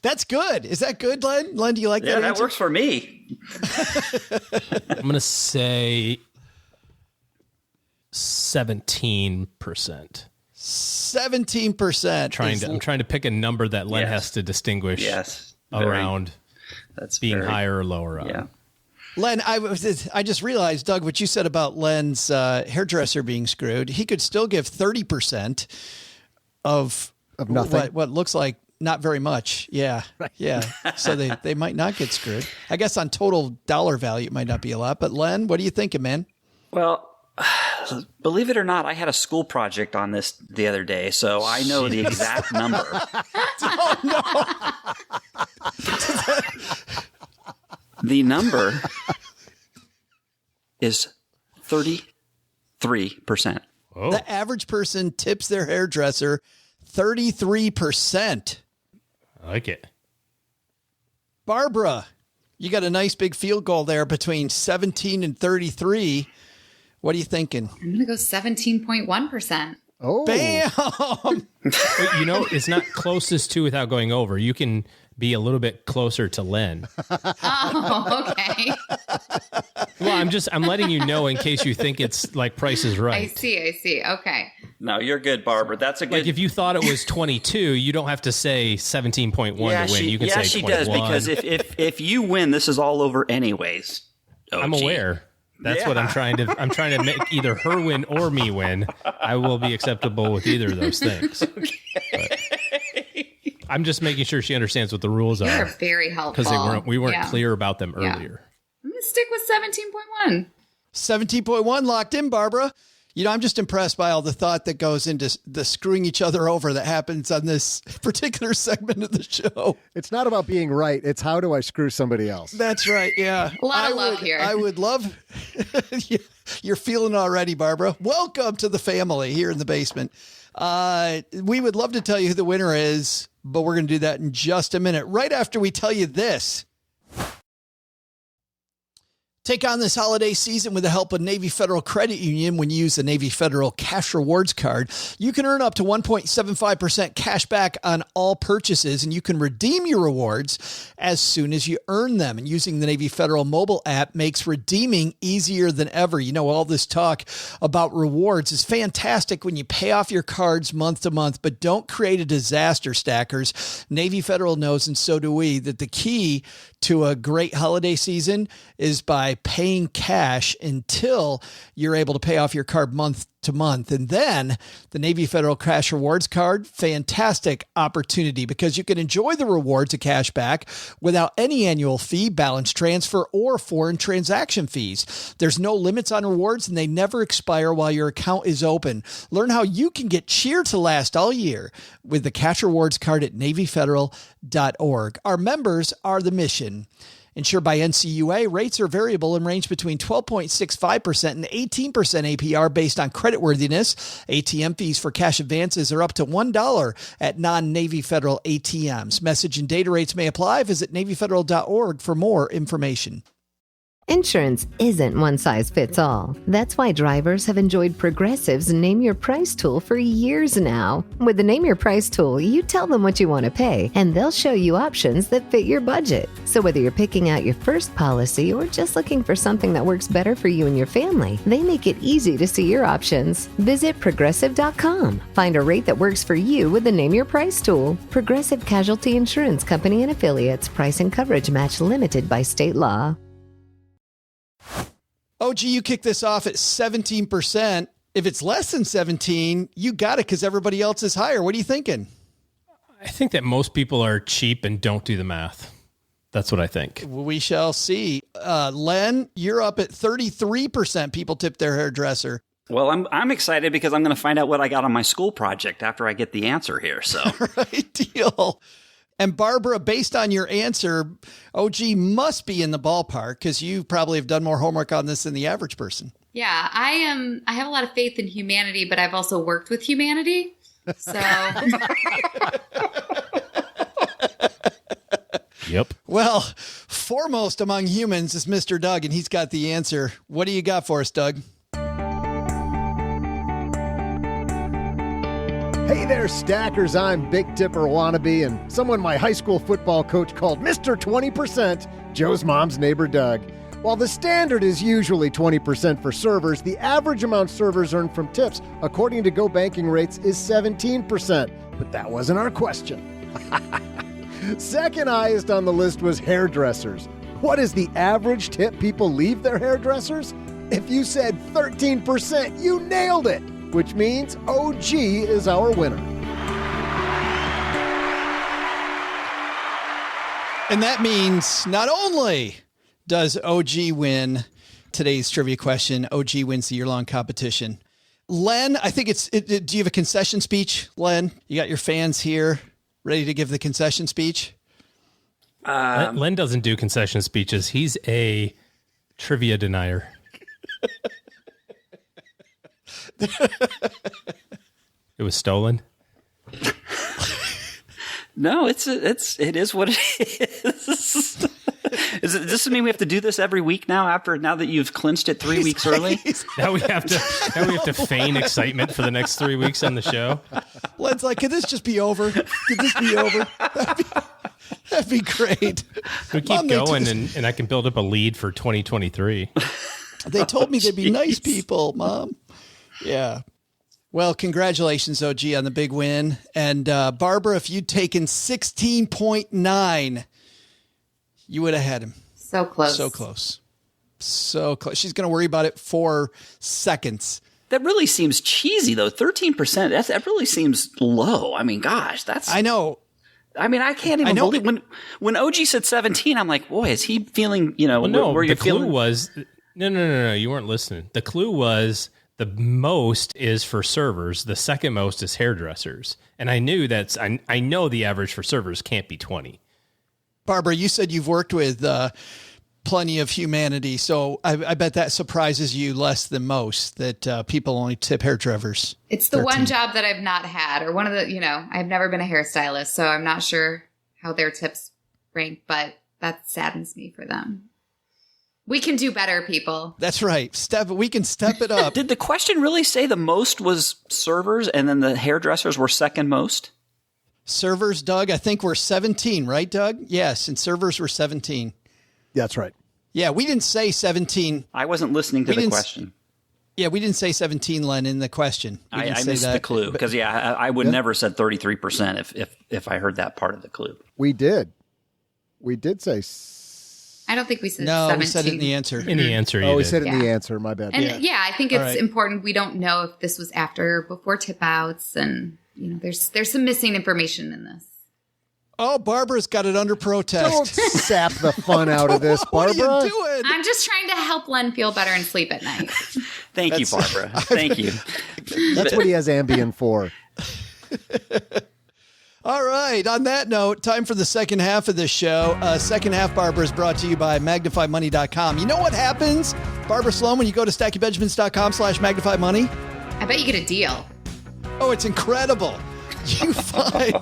Speaker 5: That's good. Is that good, Len? Len, do you like that?
Speaker 7: Yeah, that
Speaker 5: answer?
Speaker 7: works for me.
Speaker 6: I'm going to say 17%.
Speaker 5: 17%.
Speaker 6: I'm trying to pick a number that Len has to distinguish around
Speaker 7: that's
Speaker 6: being higher or lower on.
Speaker 5: Yeah. Len, I just realized, Doug, what you said about Len's hairdresser being screwed. He could still give 30% of
Speaker 4: nothing.
Speaker 5: What looks like not very much. Yeah. Right. Yeah. So they might not get screwed. I guess on total dollar value, it might not be a lot. But Len, what are you thinking, man?
Speaker 7: Well, believe it or not, I had a school project on this the other day, so I know the exact number.
Speaker 5: Oh, no.
Speaker 7: The number is 33%.
Speaker 6: Oh.
Speaker 5: The average person tips their hairdresser 33%.
Speaker 6: I like it.
Speaker 5: Barbara, you got a nice big field goal there between 17 and 33. What are you thinking?
Speaker 8: I'm going to go 17.1%.
Speaker 4: Oh.
Speaker 5: Bam!
Speaker 6: You know, it's not closest to without going over. You can be a little bit closer to Len.
Speaker 8: Oh, okay.
Speaker 6: Well, I'm letting you know in case you think it's like Price is Right.
Speaker 8: I see. Okay.
Speaker 7: No, you're good, Barbara. That's a good.
Speaker 6: Like if you thought it was 22, you don't have to say 17.1 to win. You can say 21.
Speaker 7: she does, because if you win, this is all over anyways. OG.
Speaker 6: I'm aware. That's what I'm trying to make either her win or me win. I will be acceptable with either of those things. Okay. I'm just making sure she understands what the rules are.
Speaker 8: You're very helpful.
Speaker 6: Because we weren't clear about them earlier.
Speaker 8: I'm going to stick with 17.1.
Speaker 5: 17.1 locked in, Barbara. You know, I'm just impressed by all the thought that goes into the screwing each other over that happens on this particular segment of the show.
Speaker 4: It's not about being right. It's how do I screw somebody else?
Speaker 5: That's right. Yeah.
Speaker 8: A lot of love here.
Speaker 5: I would love. You're feeling already, Barbara. Welcome to the family here in the basement. We would love to tell you who the winner is, but we're going to do that in just a minute. Right after we tell you this. Take on this holiday season with the help of Navy Federal Credit Union. When you use the Navy Federal Cash Rewards Card, you can earn up to 1.75% cash back on all purchases, and you can redeem your rewards as soon as you earn them. And using the Navy Federal mobile app makes redeeming easier than ever. You know, all this talk about rewards is fantastic when you pay off your cards month to month, but don't create a disaster, stackers. Navy Federal knows, and so do we, that the key to a great holiday season is by paying cash until you're able to pay off your card month to month. And then the Navy Federal Cash Rewards Card, fantastic opportunity because you can enjoy the rewards of cash back without any annual fee, balance transfer, or foreign transaction fees. There's no limits on rewards and they never expire while your account is open. Learn how you can get cheer to last all year with the Cash Rewards Card at NavyFederal.org. Our members are the mission. Insured by NCUA, rates are variable and range between 12.65% and 18% APR based on creditworthiness. ATM fees for cash advances are up to $1 at non-Navy Federal ATMs. Message and data rates may apply. Visit NavyFederal.org for more information.
Speaker 1: Insurance isn't one size fits all. That's why drivers have enjoyed Progressive's Name Your Price tool for years now. With the Name Your Price tool, you tell them what you want to pay, and they'll show you options that fit your budget. So whether you're picking out your first policy or just looking for something that works better for you and your family, they make it easy to see your options. Visit Progressive.com. Find a rate that works for you with the Name Your Price tool. Progressive Casualty Insurance Company and Affiliates. Price and coverage match limited by state law.
Speaker 5: OG, you kick this off at 17%. If it's less than 17, you got it because everybody else is higher. What are you thinking?
Speaker 6: I think that most people are cheap and don't do the math. That's what I think.
Speaker 5: We shall see. Len, you're up at 33%. People tip their hairdresser.
Speaker 7: Well, I'm excited because I'm going to find out what I got on my school project after I get the answer here. So,
Speaker 5: right, deal. And Barbara, based on your answer, OG must be in the ballpark because you probably have done more homework on this than the average person.
Speaker 8: Yeah, I have a lot of faith in humanity, but I've also worked with humanity. So
Speaker 6: Yep.
Speaker 5: Well, foremost among humans is Mr. Doug, and he's got the answer. What do you got for us, Doug?
Speaker 4: Hey there, Stackers. I'm Big Tipper Wannabe, and someone my high school football coach called Mr. 20%, Joe's mom's neighbor, Doug. While the standard is usually 20% for servers, the average amount servers earn from tips, according to Go Banking Rates, is 17%. But that wasn't our question. Second highest on the list was hairdressers. What is the average tip people leave their hairdressers? If you said 13%, you nailed it, which means OG is our winner.
Speaker 5: And that means not only does OG win today's trivia question, OG wins the year-long competition. Len, I think do you have a concession speech, Len? You got your fans here ready to give the concession speech?
Speaker 6: Len doesn't do concession speeches. He's a trivia denier. It was stolen.
Speaker 7: No, it is what it is. Does this mean we have to do this every week now that you've clinched it 3 weeks early?
Speaker 6: Now we have to feign excitement for the next 3 weeks on the show.
Speaker 5: Len's like, could this just be over? Could this be over? That'd be great.
Speaker 6: We keep going and I can build up a lead for 2023.
Speaker 5: They told me they'd be nice people, Mom. Yeah. Well, congratulations, OG, on the big win. And Barbara, if you'd taken 16.9, you would have had him.
Speaker 8: So close.
Speaker 5: So close. So close. She's going to worry about it for seconds.
Speaker 7: That really seems cheesy, though. 13%, that really seems low. I mean, gosh, that's...
Speaker 5: I know.
Speaker 7: I mean, I can't even believe... When OG said 17, I'm like, boy, is he feeling,
Speaker 6: Well, no,
Speaker 7: where you're
Speaker 6: the clue
Speaker 7: feeling...
Speaker 6: was... No, you weren't listening. The clue was... The most is for servers. The second most is hairdressers. And I knew I know the average for servers can't be 20.
Speaker 5: Barbara, you said you've worked with plenty of humanity. So I bet that surprises you less than most that people only tip hairdressers.
Speaker 8: It's the 13. One job that I've not had, or one of the, I've never been a hairstylist. So I'm not sure how their tips rank, but that saddens me for them. We can do better, people.
Speaker 5: That's right. We can step it up.
Speaker 7: Did the question really say the most was servers and then the hairdressers were second most?
Speaker 5: Servers, Doug, I think we're 17, right, Doug? Yes, and servers were 17.
Speaker 4: That's right.
Speaker 5: Yeah, we didn't say 17.
Speaker 7: I wasn't listening to the question.
Speaker 5: Yeah, we didn't say 17, Len, in the question.
Speaker 7: I missed the clue because, I would never said 33% if I heard that part of the clue.
Speaker 4: We did. We did say
Speaker 8: I don't think we said
Speaker 5: No,
Speaker 8: 17.
Speaker 5: we said it in the answer.
Speaker 6: In the answer, you
Speaker 4: Oh, we
Speaker 6: did.
Speaker 4: said it in the answer. My bad.
Speaker 8: And I think
Speaker 5: All
Speaker 8: it's
Speaker 5: right.
Speaker 8: important. We don't know if this was after or before tip outs, and there's some missing information in this.
Speaker 5: Oh, Barbara's got it under protest.
Speaker 4: Don't sap the fun out of this,
Speaker 5: What
Speaker 4: Barbara.
Speaker 5: are you doing?
Speaker 8: I'm just trying to help Len feel better and sleep at night.
Speaker 7: Thank you, Barbara. Thank you.
Speaker 4: That's what he has Ambien for.
Speaker 5: All right. On that note, time for the second half of this show. Second half, Barbara, is brought to you by MagnifyMoney.com. You know what happens, Barbara Sloan, when you go to StackyBenjamins.com/MagnifyMoney?
Speaker 8: I bet you get a deal.
Speaker 5: Oh, it's incredible. You find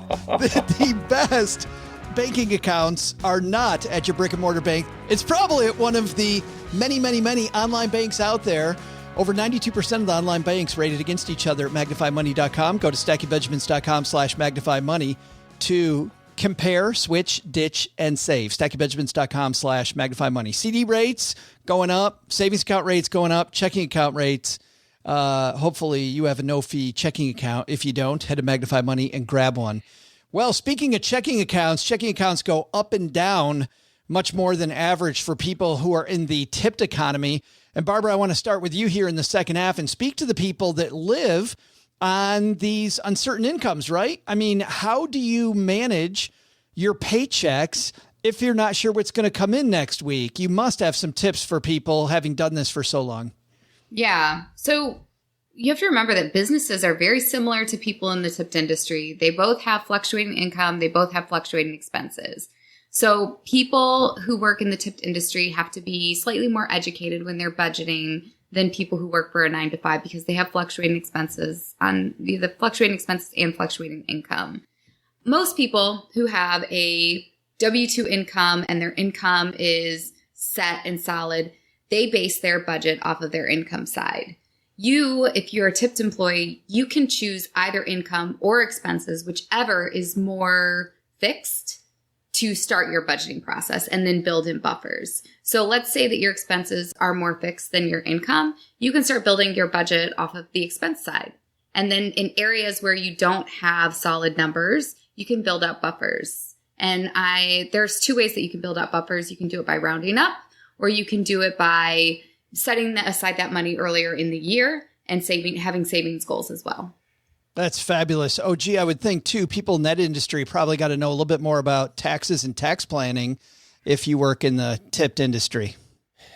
Speaker 5: that the best banking accounts are not at your brick and mortar bank. It's probably at one of the many, many, many online banks out there. Over 92% of the online banks rated against each other at MagnifyMoney.com. Go to StackyBenjamins.com/MagnifyMoney to compare, switch, ditch, and save. StackyBenjamins.com/MagnifyMoney. CD rates going up, savings account rates going up, checking account rates. Hopefully you have a no-fee checking account. If you don't, head to Magnify Money and grab one. Well, speaking of checking accounts go up and down much more than average for people who are in the tipped economy. And Barbara, I want to start with you here in the second half and speak to the people that live on these uncertain incomes, right? I mean, how do you manage your paychecks if you're not sure what's going to come in next week? You must have some tips for people having done this for so long.
Speaker 8: Yeah. So you have to remember that businesses are very similar to people in the tipped industry. They both have fluctuating income. They both have fluctuating expenses. So people who work in the tipped industry have to be slightly more educated when they're budgeting than people who work for a 9-to-5 because they have fluctuating expenses on the fluctuating expenses and fluctuating income. Most people who have a W-2 income and their income is set and solid, they base their budget off of their income side. You, if you're a tipped employee, you can choose either income or expenses, whichever is more fixed, to start your budgeting process and then build in buffers. So let's say that your expenses are more fixed than your income. You can start building your budget off of the expense side. And then in areas where you don't have solid numbers, you can build out buffers. And there's two ways that you can build out buffers. You can do it by rounding up, or you can do it by setting aside that money earlier in the year and having savings goals as well.
Speaker 5: That's fabulous. Oh, gee, I would think, too, people in that industry probably got to know a little bit more about taxes and tax planning if you work in the tipped industry.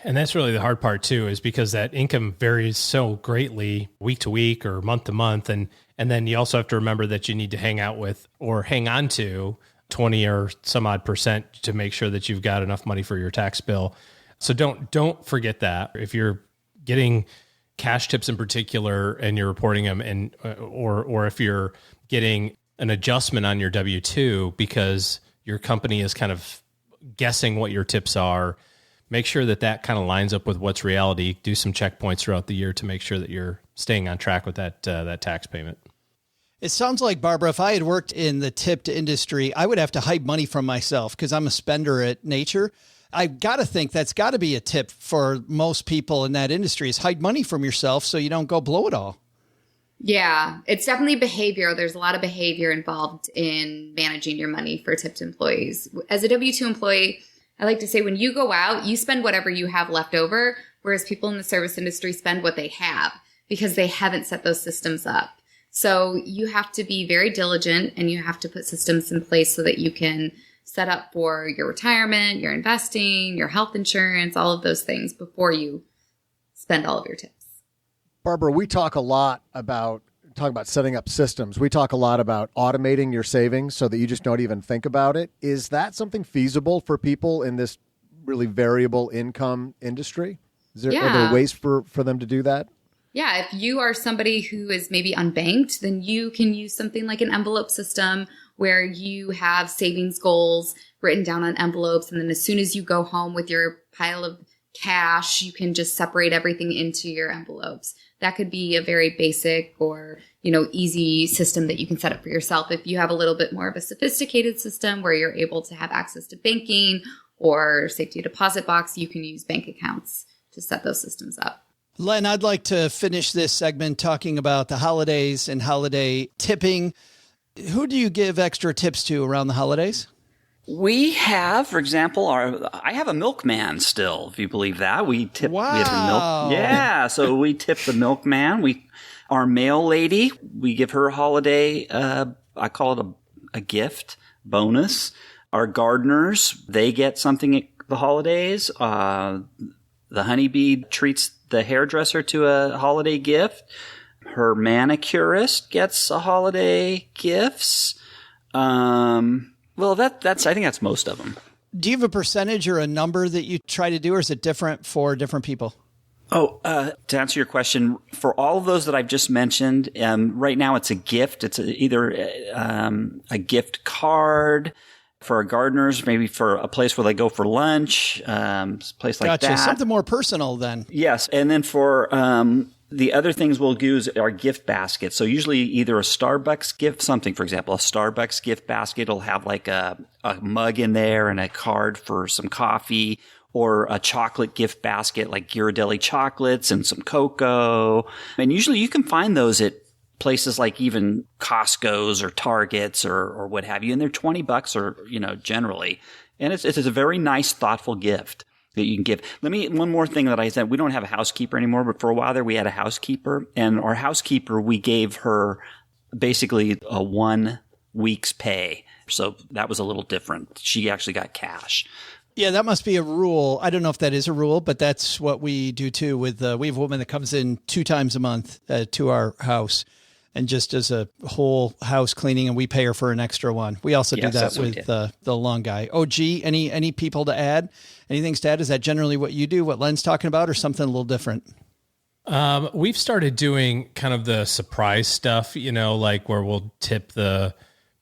Speaker 6: And that's really the hard part, too, is because that income varies so greatly week to week or month to month. And then you also have to remember that you need to hang out with or hang on to 20 or some odd percent to make sure that you've got enough money for your tax bill. So don't forget that. If you're getting cash tips in particular and you're reporting them, and or if you're getting an adjustment on your W-2 because your company is kind of guessing what your tips are, make sure that kind of lines up with what's reality. Do some checkpoints throughout the year to make sure that you're staying on track with that tax payment.
Speaker 5: It sounds like, Barbara, if I had worked in the tipped industry, I would have to hide money from myself because I'm a spender at nature. I got to think that's got to be a tip for most people in that industry is hide money from yourself so you don't go blow it all.
Speaker 8: Yeah, it's definitely behavior. There's a lot of behavior involved in managing your money for tipped employees. As a W-2 employee, I like to say when you go out, you spend whatever you have left over, whereas people in the service industry spend what they have because they haven't set those systems up. So you have to be very diligent and you have to put systems in place so that you can set up for your retirement, your investing, your health insurance, all of those things before you spend all of your tips.
Speaker 4: Barbara, we talk about setting up systems. We talk a lot about automating your savings so that you just don't even think about it. Is that something feasible for people in this really variable income industry? Are there ways for them to do that?
Speaker 8: Yeah, if you are somebody who is maybe unbanked, then you can use something like an envelope system where you have savings goals written down on envelopes. And then as soon as you go home with your pile of cash, you can just separate everything into your envelopes. That could be a very basic or, easy system that you can set up for yourself. If you have a little bit more of a sophisticated system where you're able to have access to banking or safety deposit box, you can use bank accounts to set those systems up.
Speaker 5: Len, I'd like to finish this segment talking about the holidays and holiday tipping. Who do you give extra tips to around the holidays?
Speaker 7: We have, for example, I have a milkman still, if you believe that. We tip
Speaker 5: Wow.
Speaker 7: we have the milk. Yeah, so we tip the milkman. Our mail lady, we give her a holiday, I call it a gift bonus. Our gardeners, they get something at the holidays. The honeybee treats the hairdresser to a holiday gift. Her manicurist gets a holiday gifts. Well, that's I think that's most of them.
Speaker 5: Do you have a percentage or a number that you try to do, or is it different for different people?
Speaker 7: Oh, to answer your question, for all of those that I've just mentioned, right now it's a gift. It's either a gift card for our gardeners, maybe for a place where they go for lunch, place like
Speaker 5: Gotcha.
Speaker 7: that.
Speaker 5: Something more personal then.
Speaker 7: Yes, and then for the other things we'll do is our gift basket. So usually either a Starbucks gift, something, for example, a Starbucks gift basket will have like a mug in there and a card for some coffee, or a chocolate gift basket like Ghirardelli chocolates and some cocoa. And usually you can find those at places like even Costco's or Target's or what have you. And they're $20 or, generally. And it's a very nice, thoughtful gift that you can give. One more thing that I said, we don't have a housekeeper anymore, but for a while there we had a housekeeper, and our housekeeper, we gave her basically a 1 week's pay. So that was a little different. She actually got cash.
Speaker 5: Yeah, that must be a rule. I don't know if that is a rule, but that's what we do too. We have a woman that comes in 2 times a month to our house and just does a whole house cleaning, and we pay her for an extra one. We also do that with the long guy. Oh, gee, any people to add? Anything to add? Is that generally what you do, what Len's talking about, or something a little different?
Speaker 6: We've started doing kind of the surprise stuff, like where we'll tip the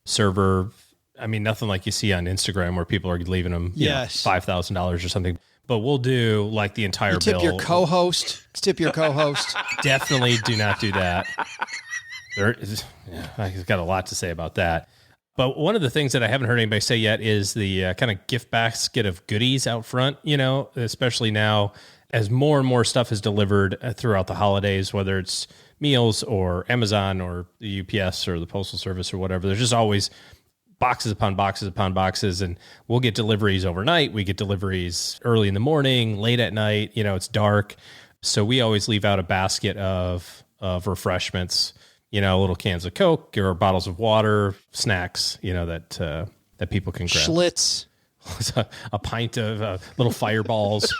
Speaker 6: server. I mean, nothing like you see on Instagram where people are leaving them $5,000 or something. But we'll do like the entire bill.
Speaker 5: Tip your co-host. Tip your co-host.
Speaker 6: Definitely do not do that. I've got a lot to say about that. But one of the things that I haven't heard anybody say yet is the kind of gift basket of goodies out front, especially now as more and more stuff is delivered throughout the holidays, whether it's meals or Amazon or the UPS or the Postal Service or whatever. There's just always boxes upon boxes upon boxes, and we'll get deliveries overnight. We get deliveries early in the morning, late at night, it's dark. So we always leave out a basket of refreshments, little cans of Coke or bottles of water, snacks, that people can grab.
Speaker 5: Schlitz.
Speaker 6: A pint of little fireballs,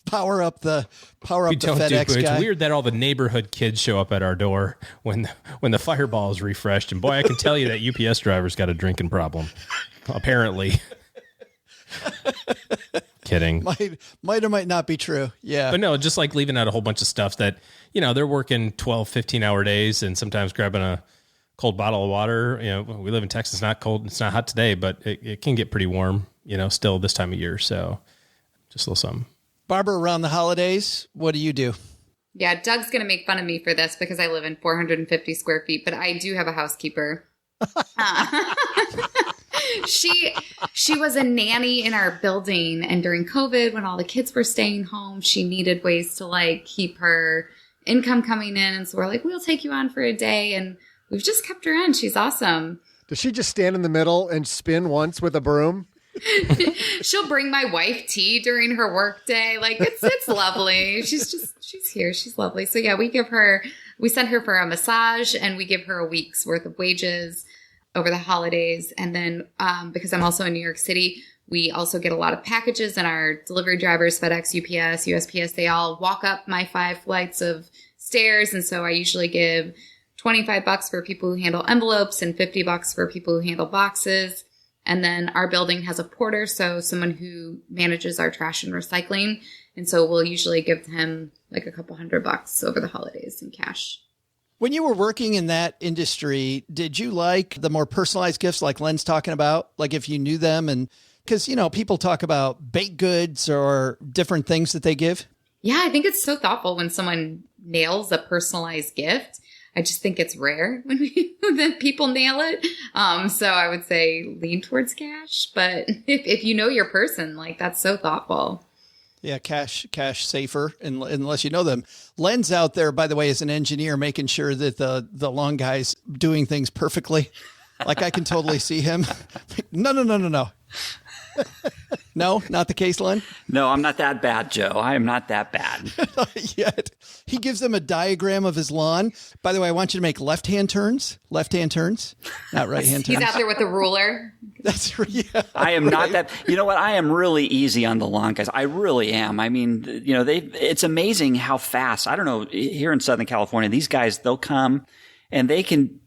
Speaker 5: Power up the FedEx guy.
Speaker 6: It's weird that all the neighborhood kids show up at our door when the fireball is refreshed. And boy, I can tell you that UPS driver's got a drinking problem. Apparently. Kidding.
Speaker 5: Might or might not be true. Yeah.
Speaker 6: But no, just like leaving out a whole bunch of stuff that, they're working 12, 15-hour days, and sometimes grabbing a cold bottle of water. We live in Texas. It's not cold. It's not hot today, but it can get pretty warm, still this time of year. So just a little something.
Speaker 5: Barbara, around the holidays, what do you do?
Speaker 8: Yeah, Doug's going to make fun of me for this because I live in 450 square feet, but I do have a housekeeper. She was a nanny in our building, and during COVID, when all the kids were staying home, she needed ways to keep her income coming in. And so we're like, we'll take you on for a day. And we've just kept her on. She's awesome.
Speaker 4: Does she just stand in the middle and spin once with a broom?
Speaker 8: She'll bring my wife tea during her work day. It's lovely. She's here. She's lovely. So yeah, we send her for a massage, and we give her a week's worth of wages over the holidays. And then, because I'm also in New York City, we also get a lot of packages, and our delivery drivers, FedEx, UPS, USPS, they all walk up my 5 flights of stairs. And so I usually give $25 for people who handle envelopes and $50 for people who handle boxes. And then our building has a porter, so someone who manages our trash and recycling. And so we'll usually give him a couple $100 over the holidays in cash.
Speaker 5: When you were working in that industry, did you like the more personalized gifts like Len's talking about? Like if you knew them, and because, people talk about baked goods or different things that they give.
Speaker 8: Yeah, I think it's so thoughtful when someone nails a personalized gift. I just think it's rare when people nail it. So I would say lean towards cash. But if you know your person, that's so thoughtful.
Speaker 5: Yeah, cash safer unless you know them. Len's out there, by the way, as an engineer, making sure that the lawn guy's doing things perfectly. Like I can totally see him. No. No, not the case, Len?
Speaker 7: No, I'm not that bad, Joe. I am not that bad.
Speaker 5: Not yet. He gives them a diagram of his lawn. By the way, I want you to make left-hand turns, not right-hand turns.
Speaker 8: He's out there with a ruler.
Speaker 5: That's right. Yeah,
Speaker 7: I am not that. You know what? I am really easy on the lawn guys. I really am. I mean, it's amazing how fast. I don't know. Here in Southern California, these guys, they'll come and they can.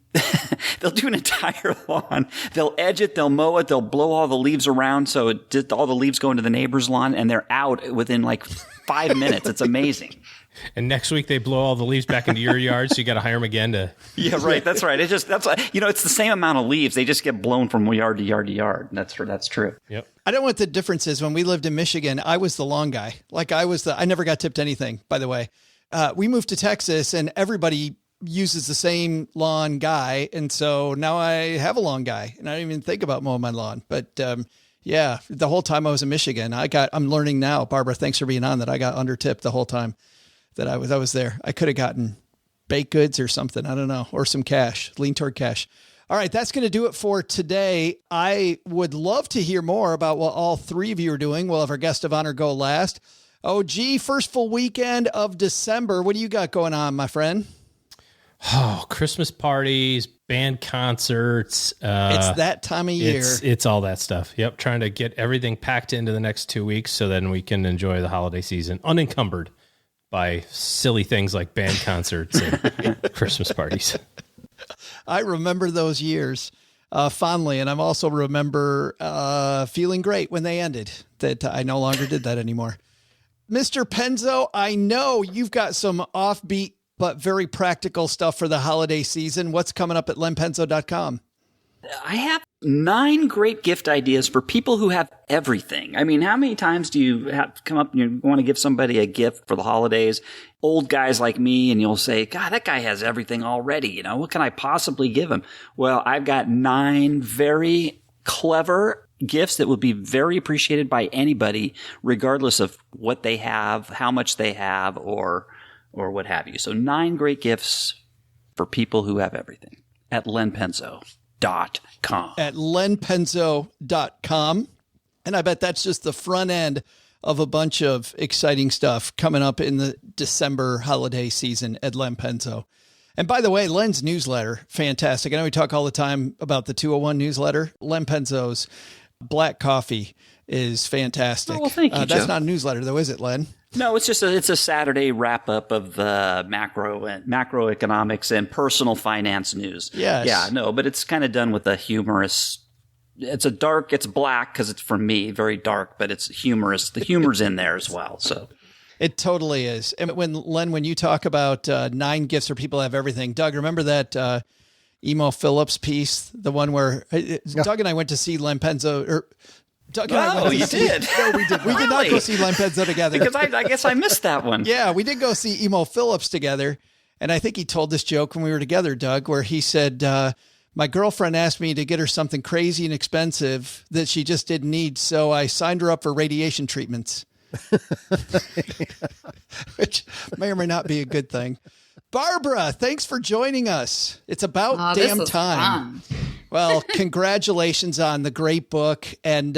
Speaker 7: They'll do an entire lawn. They'll edge it. They'll mow it. They'll blow all the leaves around so all the leaves go into the neighbor's lawn, and they're out within like 5 minutes. It's amazing.
Speaker 6: And next week they blow all the leaves back into your yard, so you got to hire them again to.
Speaker 7: Yeah, right. That's right. It's the same amount of leaves. They just get blown from yard to yard to yard. That's true.
Speaker 6: Yep.
Speaker 5: I don't know what the difference is. When we lived in Michigan, I was the lawn guy. Like I never got tipped anything, by the way. We moved to Texas and everybody uses the same lawn guy. And so now I have a lawn guy and I don't even think about mowing my lawn. But yeah, the whole time I was in Michigan, I'm learning now, Barbara, thanks for being on, that I got under tipped the whole time that I was there. I could have gotten baked goods or something. I don't know, or some cash, lean toward cash. All right. That's going to do it for today. I would love to hear more about what all three of you are doing. We'll have our guest of honor go last. Oh, gee, first full weekend of December. What do you got going on, my friend?
Speaker 6: Oh, Christmas parties, band concerts.
Speaker 5: It's that time of year.
Speaker 6: It's all that stuff. Yep. Trying to get everything packed into the next 2 weeks so then we can enjoy the holiday season unencumbered by silly things like band concerts and Christmas parties.
Speaker 5: I remember those years fondly. And I also remember feeling great when they ended, that I no longer did that anymore. Mr. Penzo, I know you've got some offbeat but very practical stuff for the holiday season. What's coming up at lenpenzo.com?
Speaker 7: I have 9 great gift ideas for people who have everything. I mean, how many times do you have to come up and you want to give somebody a gift for the holidays? Old guys like me, and you'll say, God, that guy has everything already. What can I possibly give him? Well, I've got 9 very clever gifts that would be very appreciated by anybody, regardless of what they have, how much they have, or what have you. So 9 great gifts for people who have everything at lenpenzo.com.
Speaker 5: At lenpenzo.com. And I bet that's just the front end of a bunch of exciting stuff coming up in the December holiday season at Len Penzo. And by the way, Len's newsletter, fantastic. I know we talk all the time about the 201 newsletter. Len Penzo's Black Coffee is fantastic.
Speaker 7: Oh, well, thank you,
Speaker 5: That's
Speaker 7: Joe.
Speaker 5: not a newsletter, though, is it, Len?
Speaker 7: No, it's just it's a Saturday wrap up of the macroeconomics and personal finance news.
Speaker 5: Yes.
Speaker 7: Yeah, no, but it's kind of done with a humorous. It's black because it's from me, very dark, but it's humorous. The humor's in there as well. So
Speaker 5: it totally is. And when you talk about 9 gifts for people who have everything, Doug, remember that Emo Phillips piece, the one where Doug and I went to see Len Penzo, Doug and I went
Speaker 7: you did?
Speaker 5: No, we did. We did not go see Len Penzo together.
Speaker 7: Because I guess I missed that one.
Speaker 5: Yeah, we did go see Emo Phillips together. And I think he told this joke when we were together, Doug, where he said, my girlfriend asked me to get her something crazy and expensive that she just didn't need. So I signed her up for radiation treatments, which may or may not be a good thing. Barbara, thanks for joining us. It's about damn time.
Speaker 8: Fun.
Speaker 5: Well, congratulations on the great book. And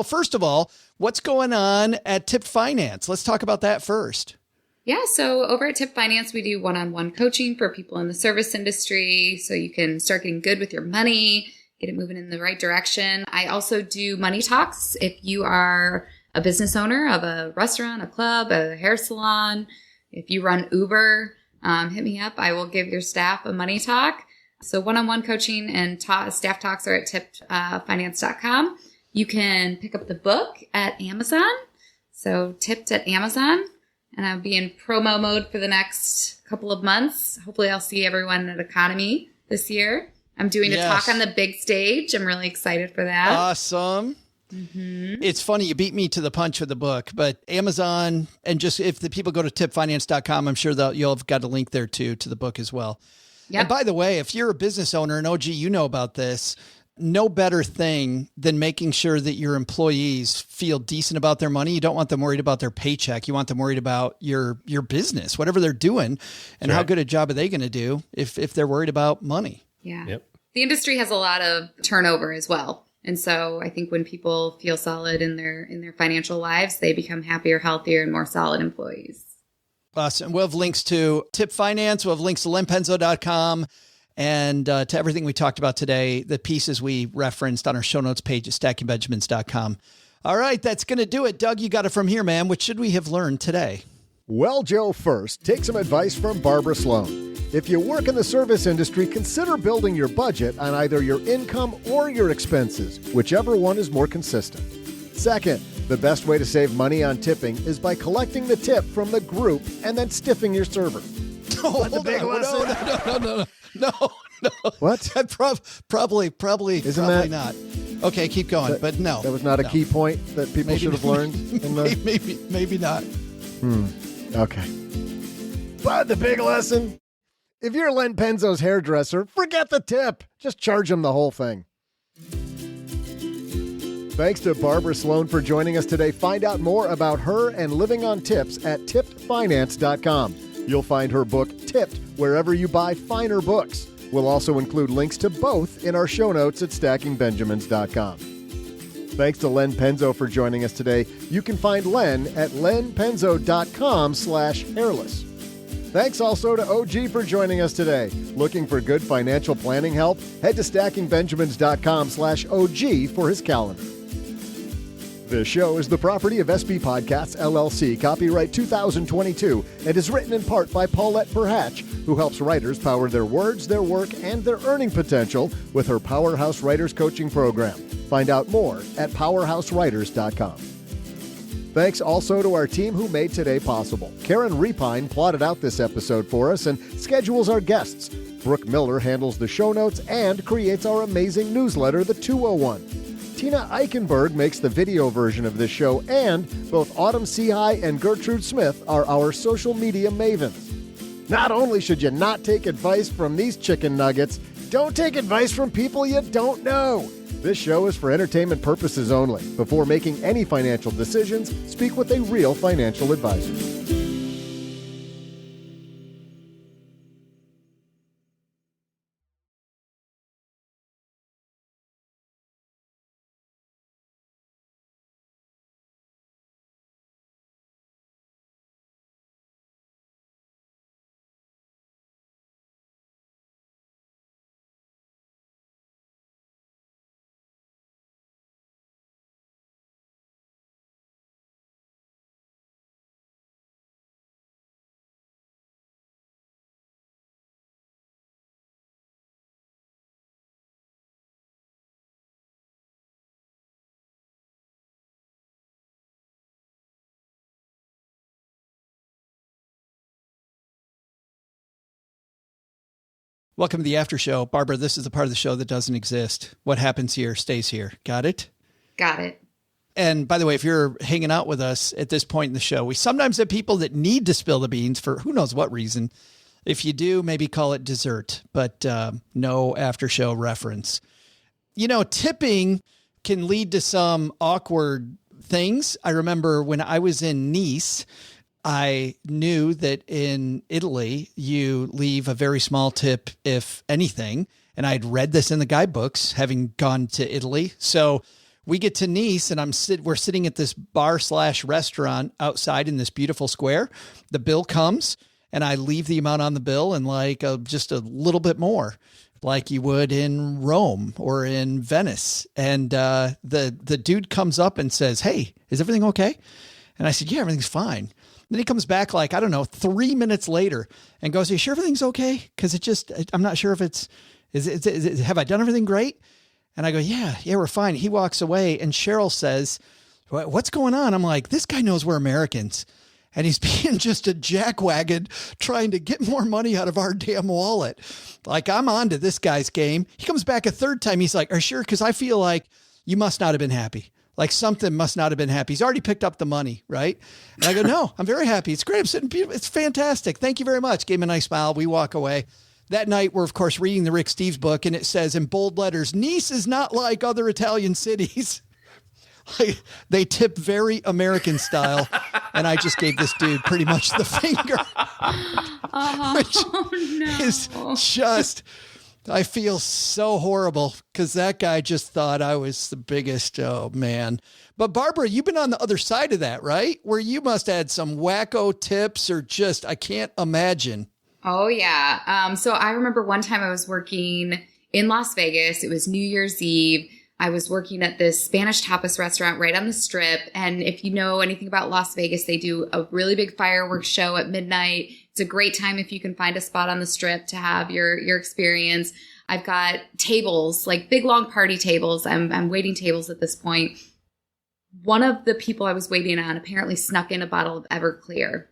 Speaker 5: first of all, what's going on at Tip Finance? Let's talk about that first.
Speaker 8: Yeah, so over at Tip Finance, we do one-on-one coaching for people in the service industry so you can start getting good with your money, get it moving in the right direction. I also do money talks. If you are a business owner of a restaurant, a club, a hair salon, if you run Uber, hit me up. I will give your staff a money talk. So one-on-one coaching and staff talks are at tipfinance.com. You can pick up the book at Amazon. So Tipped at Amazon. And I'll be in promo mode for the next couple of months. Hopefully I'll see everyone at Economy this year. I'm doing a talk on the big stage. I'm really excited for that.
Speaker 5: Awesome. Mm-hmm. It's funny. You beat me to the punch with the book, but Amazon, and just if the people go to tipfinance.com, I'm sure that you'll have got a link there too to the book as well. Yep. And by the way, if you're a business owner, and OG, you know about this, no better thing than making sure that your employees feel decent about their money. You don't want them worried about their paycheck. You want them worried about your business, whatever they're doing, and how good a job are they going to do if they're worried about money.
Speaker 8: Yeah.
Speaker 6: Yep.
Speaker 8: The industry has a lot of turnover as well. And so I think when people feel solid in their financial lives, they become happier, healthier, and more solid employees.
Speaker 5: Awesome. We'll have links to Tip Finance. We'll have links to lenpenzo.com. And to everything we talked about today, the pieces we referenced on our show notes page at stackingbenjamins.com. All right, that's going to do it. Doug, you got it from here, man. What should we have learned today?
Speaker 4: Well, Joe, first, take some advice from Barbara Sloan. If you work in the service industry, consider building your budget on either your income or your expenses, whichever one is more consistent. Second, the best way to save money on tipping is by collecting the tip from the group and then stiffing your server.
Speaker 5: Oh, the big lesson. No.
Speaker 4: What?
Speaker 5: Probably
Speaker 4: Isn't that
Speaker 5: not. Okay, keep going. But no,
Speaker 4: that was not a key point that people should have learned.
Speaker 5: Maybe not.
Speaker 4: Okay. But the big lesson: if you're Len Penzo's hairdresser, forget the tip. Just charge him the whole thing. Thanks to Barbara Sloan for joining us today. Find out more about her and living on tips at tippedfinance.com. You'll find her book, Tipped, wherever you buy finer books. We'll also include links to both in our show notes at stackingbenjamins.com. Thanks to Len Penzo for joining us today. You can find Len at lenpenzo.com/hairless. Thanks also to OG for joining us today. Looking for good financial planning help? Head to stackingbenjamins.com/OG for his calendar. This show is the property of SB Podcasts, LLC, copyright 2022, and is written in part by Paulette Perhatch, who helps writers power their words, their work, and their earning potential with her Powerhouse Writers Coaching Program. Find out more at powerhousewriters.com. Thanks also to our team who made today possible. Karen Repine plotted out this episode for us and schedules our guests. Brooke Miller handles the show notes and creates our amazing newsletter, The 201. Tina Eichenberg makes the video version of this show, and both Autumn Seahigh and Gertrude Smith are our social media mavens. Not only should you not take advice from these chicken nuggets, don't take advice from people you don't know. This show is for entertainment purposes only. Before making any financial decisions, speak with a real financial advisor.
Speaker 5: Welcome to the after show. Barbara, this is the part of the show that doesn't exist. What happens here stays here. Got it?
Speaker 8: Got it.
Speaker 5: And by the way, if you're hanging out with us at this point in the show, we sometimes have people that need to spill the beans for who knows what reason. If you do, maybe call it dessert, but no after show reference. You know, tipping can lead to some awkward things. I remember when I was in Nice, I knew that in Italy, you leave a very small tip, if anything. And I'd read this in the guidebooks, having gone to Italy. So we get to Nice and we're sitting at this bar/restaurant outside in this beautiful square. The bill comes and I leave the amount on the bill and just a little bit more, like you would in Rome or in Venice. And the dude comes up and says, "Hey, is everything okay?" And I said, "Yeah, everything's fine." Then he comes back 3 minutes later and goes, "Are you sure everything's okay? Because I'm not sure if have I done everything great?" And I go, yeah, we're fine. He walks away and Cheryl says, "What's going on?" I'm like, this guy knows we're Americans and he's being just a jackwagon trying to get more money out of our damn wallet. Like, I'm on to this guy's game. He comes back a third time. He's like, "Are you sure? Because I feel like you must not have been happy. Like something must not have been happy. He's already picked up the money, right?" And I go, "No, I'm very happy. It's great. I'm sitting beautiful. It's fantastic. Thank you very much." Gave him a nice smile. We walk away. that night we're, of course, reading the Rick Steves book, and it says in bold letters, Nice is not like other Italian cities. They tip very American style. And I just gave this dude pretty much the finger.
Speaker 8: No.
Speaker 5: Is just, I feel so horrible because that guy just thought I was the biggest. Oh, man. But Barbara, you've been on the other side of that, right? Where you must have had some wacko tips or just, I can't imagine.
Speaker 8: Oh, yeah. So I remember one time I was working in Las Vegas. It was New Year's Eve. I was working at this Spanish tapas restaurant right on the Strip. And if you know anything about Las Vegas, they do a really big fireworks show at midnight. It's a great time if you can find a spot on the Strip to have your experience. I've got tables, like big, long party tables. I'm waiting tables at this point. One of the people I was waiting on apparently snuck in a bottle of Everclear.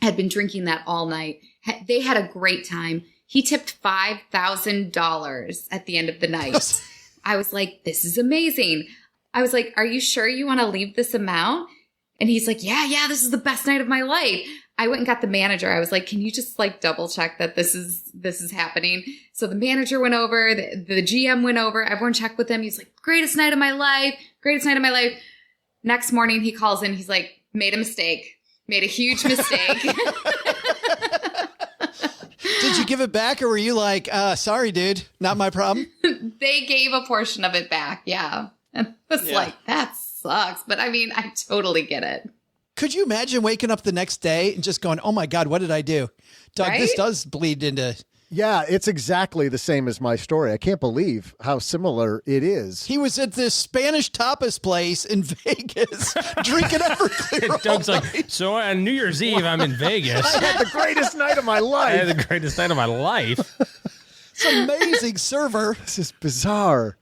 Speaker 8: Had been drinking that all night. They had a great time. He tipped $5,000 at the end of the night. I was like, this is amazing. I was like, are you sure you want to leave this amount? And he's like, yeah, this is the best night of my life. I went and got the manager. I was like, can you just like double check that this is happening? So the manager went over, the GM went over, everyone checked with him. He's like, greatest night of my life. Next morning he calls in. He's like, made a huge mistake.
Speaker 5: Did you give it back or were you like, sorry, dude, not my problem?
Speaker 8: They gave a portion of it back. Yeah. And I was like, that sucks. But I mean, I totally get it.
Speaker 5: Could you imagine waking up the next day and just going, oh my God, what did I do? Doug,
Speaker 8: Right?
Speaker 5: This does bleed into...
Speaker 4: Yeah, it's exactly the same as my story. I can't believe how similar it is.
Speaker 5: He was at this Spanish tapas place in Vegas drinking Everclear.
Speaker 6: Doug's
Speaker 5: all
Speaker 6: like,
Speaker 5: night.
Speaker 6: so on New Year's Eve, I'm in Vegas.
Speaker 4: I had the greatest night of my
Speaker 6: I
Speaker 4: life.
Speaker 6: had the greatest night of my life.
Speaker 5: It's amazing server.
Speaker 4: This is bizarre.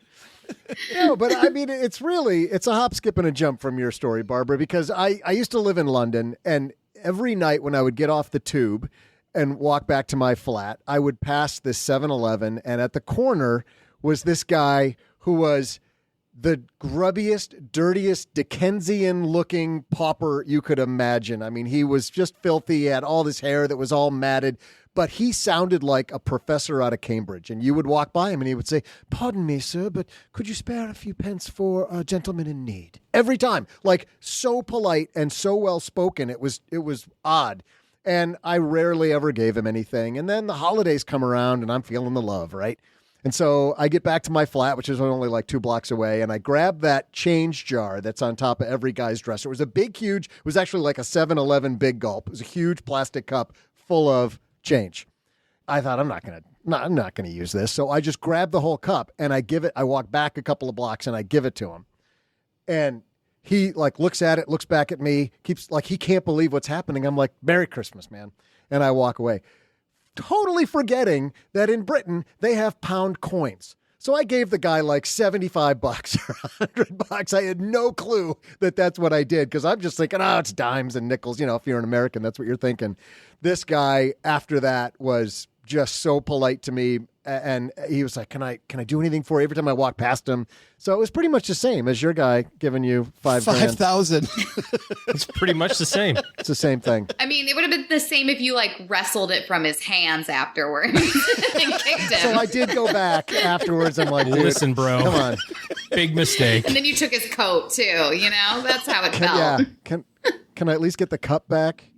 Speaker 4: No, but I mean, it's a hop, skip, and a jump from your story, Barbara, because I used to live in London, and every night when I would get off the tube and walk back to my flat, I would pass this 7-Eleven, and at the corner was this guy who was the grubbiest, dirtiest, Dickensian-looking pauper you could imagine. I mean, he was just filthy. He had all this hair that was all matted, but he sounded like a professor out of Cambridge. And you would walk by him, and he would say, "Pardon me, sir, but could you spare a few pence for a gentleman in need?" Every time, like so polite and so well-spoken, it was odd. And I rarely ever gave him anything. And then the holidays come around and I'm feeling the love, right? And so I get back to my flat, which is only like 2 blocks away, and I grab that change jar that's on top of every guy's dresser. It was a big, huge, it was actually like a 7-Eleven Big Gulp. It was a huge plastic cup full of change. I thought, I'm not going to use this. So I just grab the whole cup and I walk back a couple of blocks and I give it to him. And he like looks at it, looks back at me, keeps like he can't believe what's happening. I'm like, "Merry Christmas, man." And I walk away, totally forgetting that in Britain they have pound coins. So I gave the guy like $75 or $100. I had no clue that that's what I did because I'm just thinking, it's dimes and nickels. You know, if you're an American, that's what you're thinking. This guy after that was just so polite to me. And he was like, can I do anything for you every time I walk past him? So it was pretty much the same as your guy giving you
Speaker 5: $5,000.
Speaker 6: It's pretty much the same.
Speaker 4: It's the same thing.
Speaker 8: I mean, it would have been the same if you like wrestled it from his hands afterwards and kicked him.
Speaker 4: So I did go back afterwards. I'm like, "Dude,
Speaker 6: Listen, bro.
Speaker 4: come on."
Speaker 6: Big mistake.
Speaker 8: And then you took his coat too, you know? That's how it felt.
Speaker 4: Yeah. Can I at least get the cup back?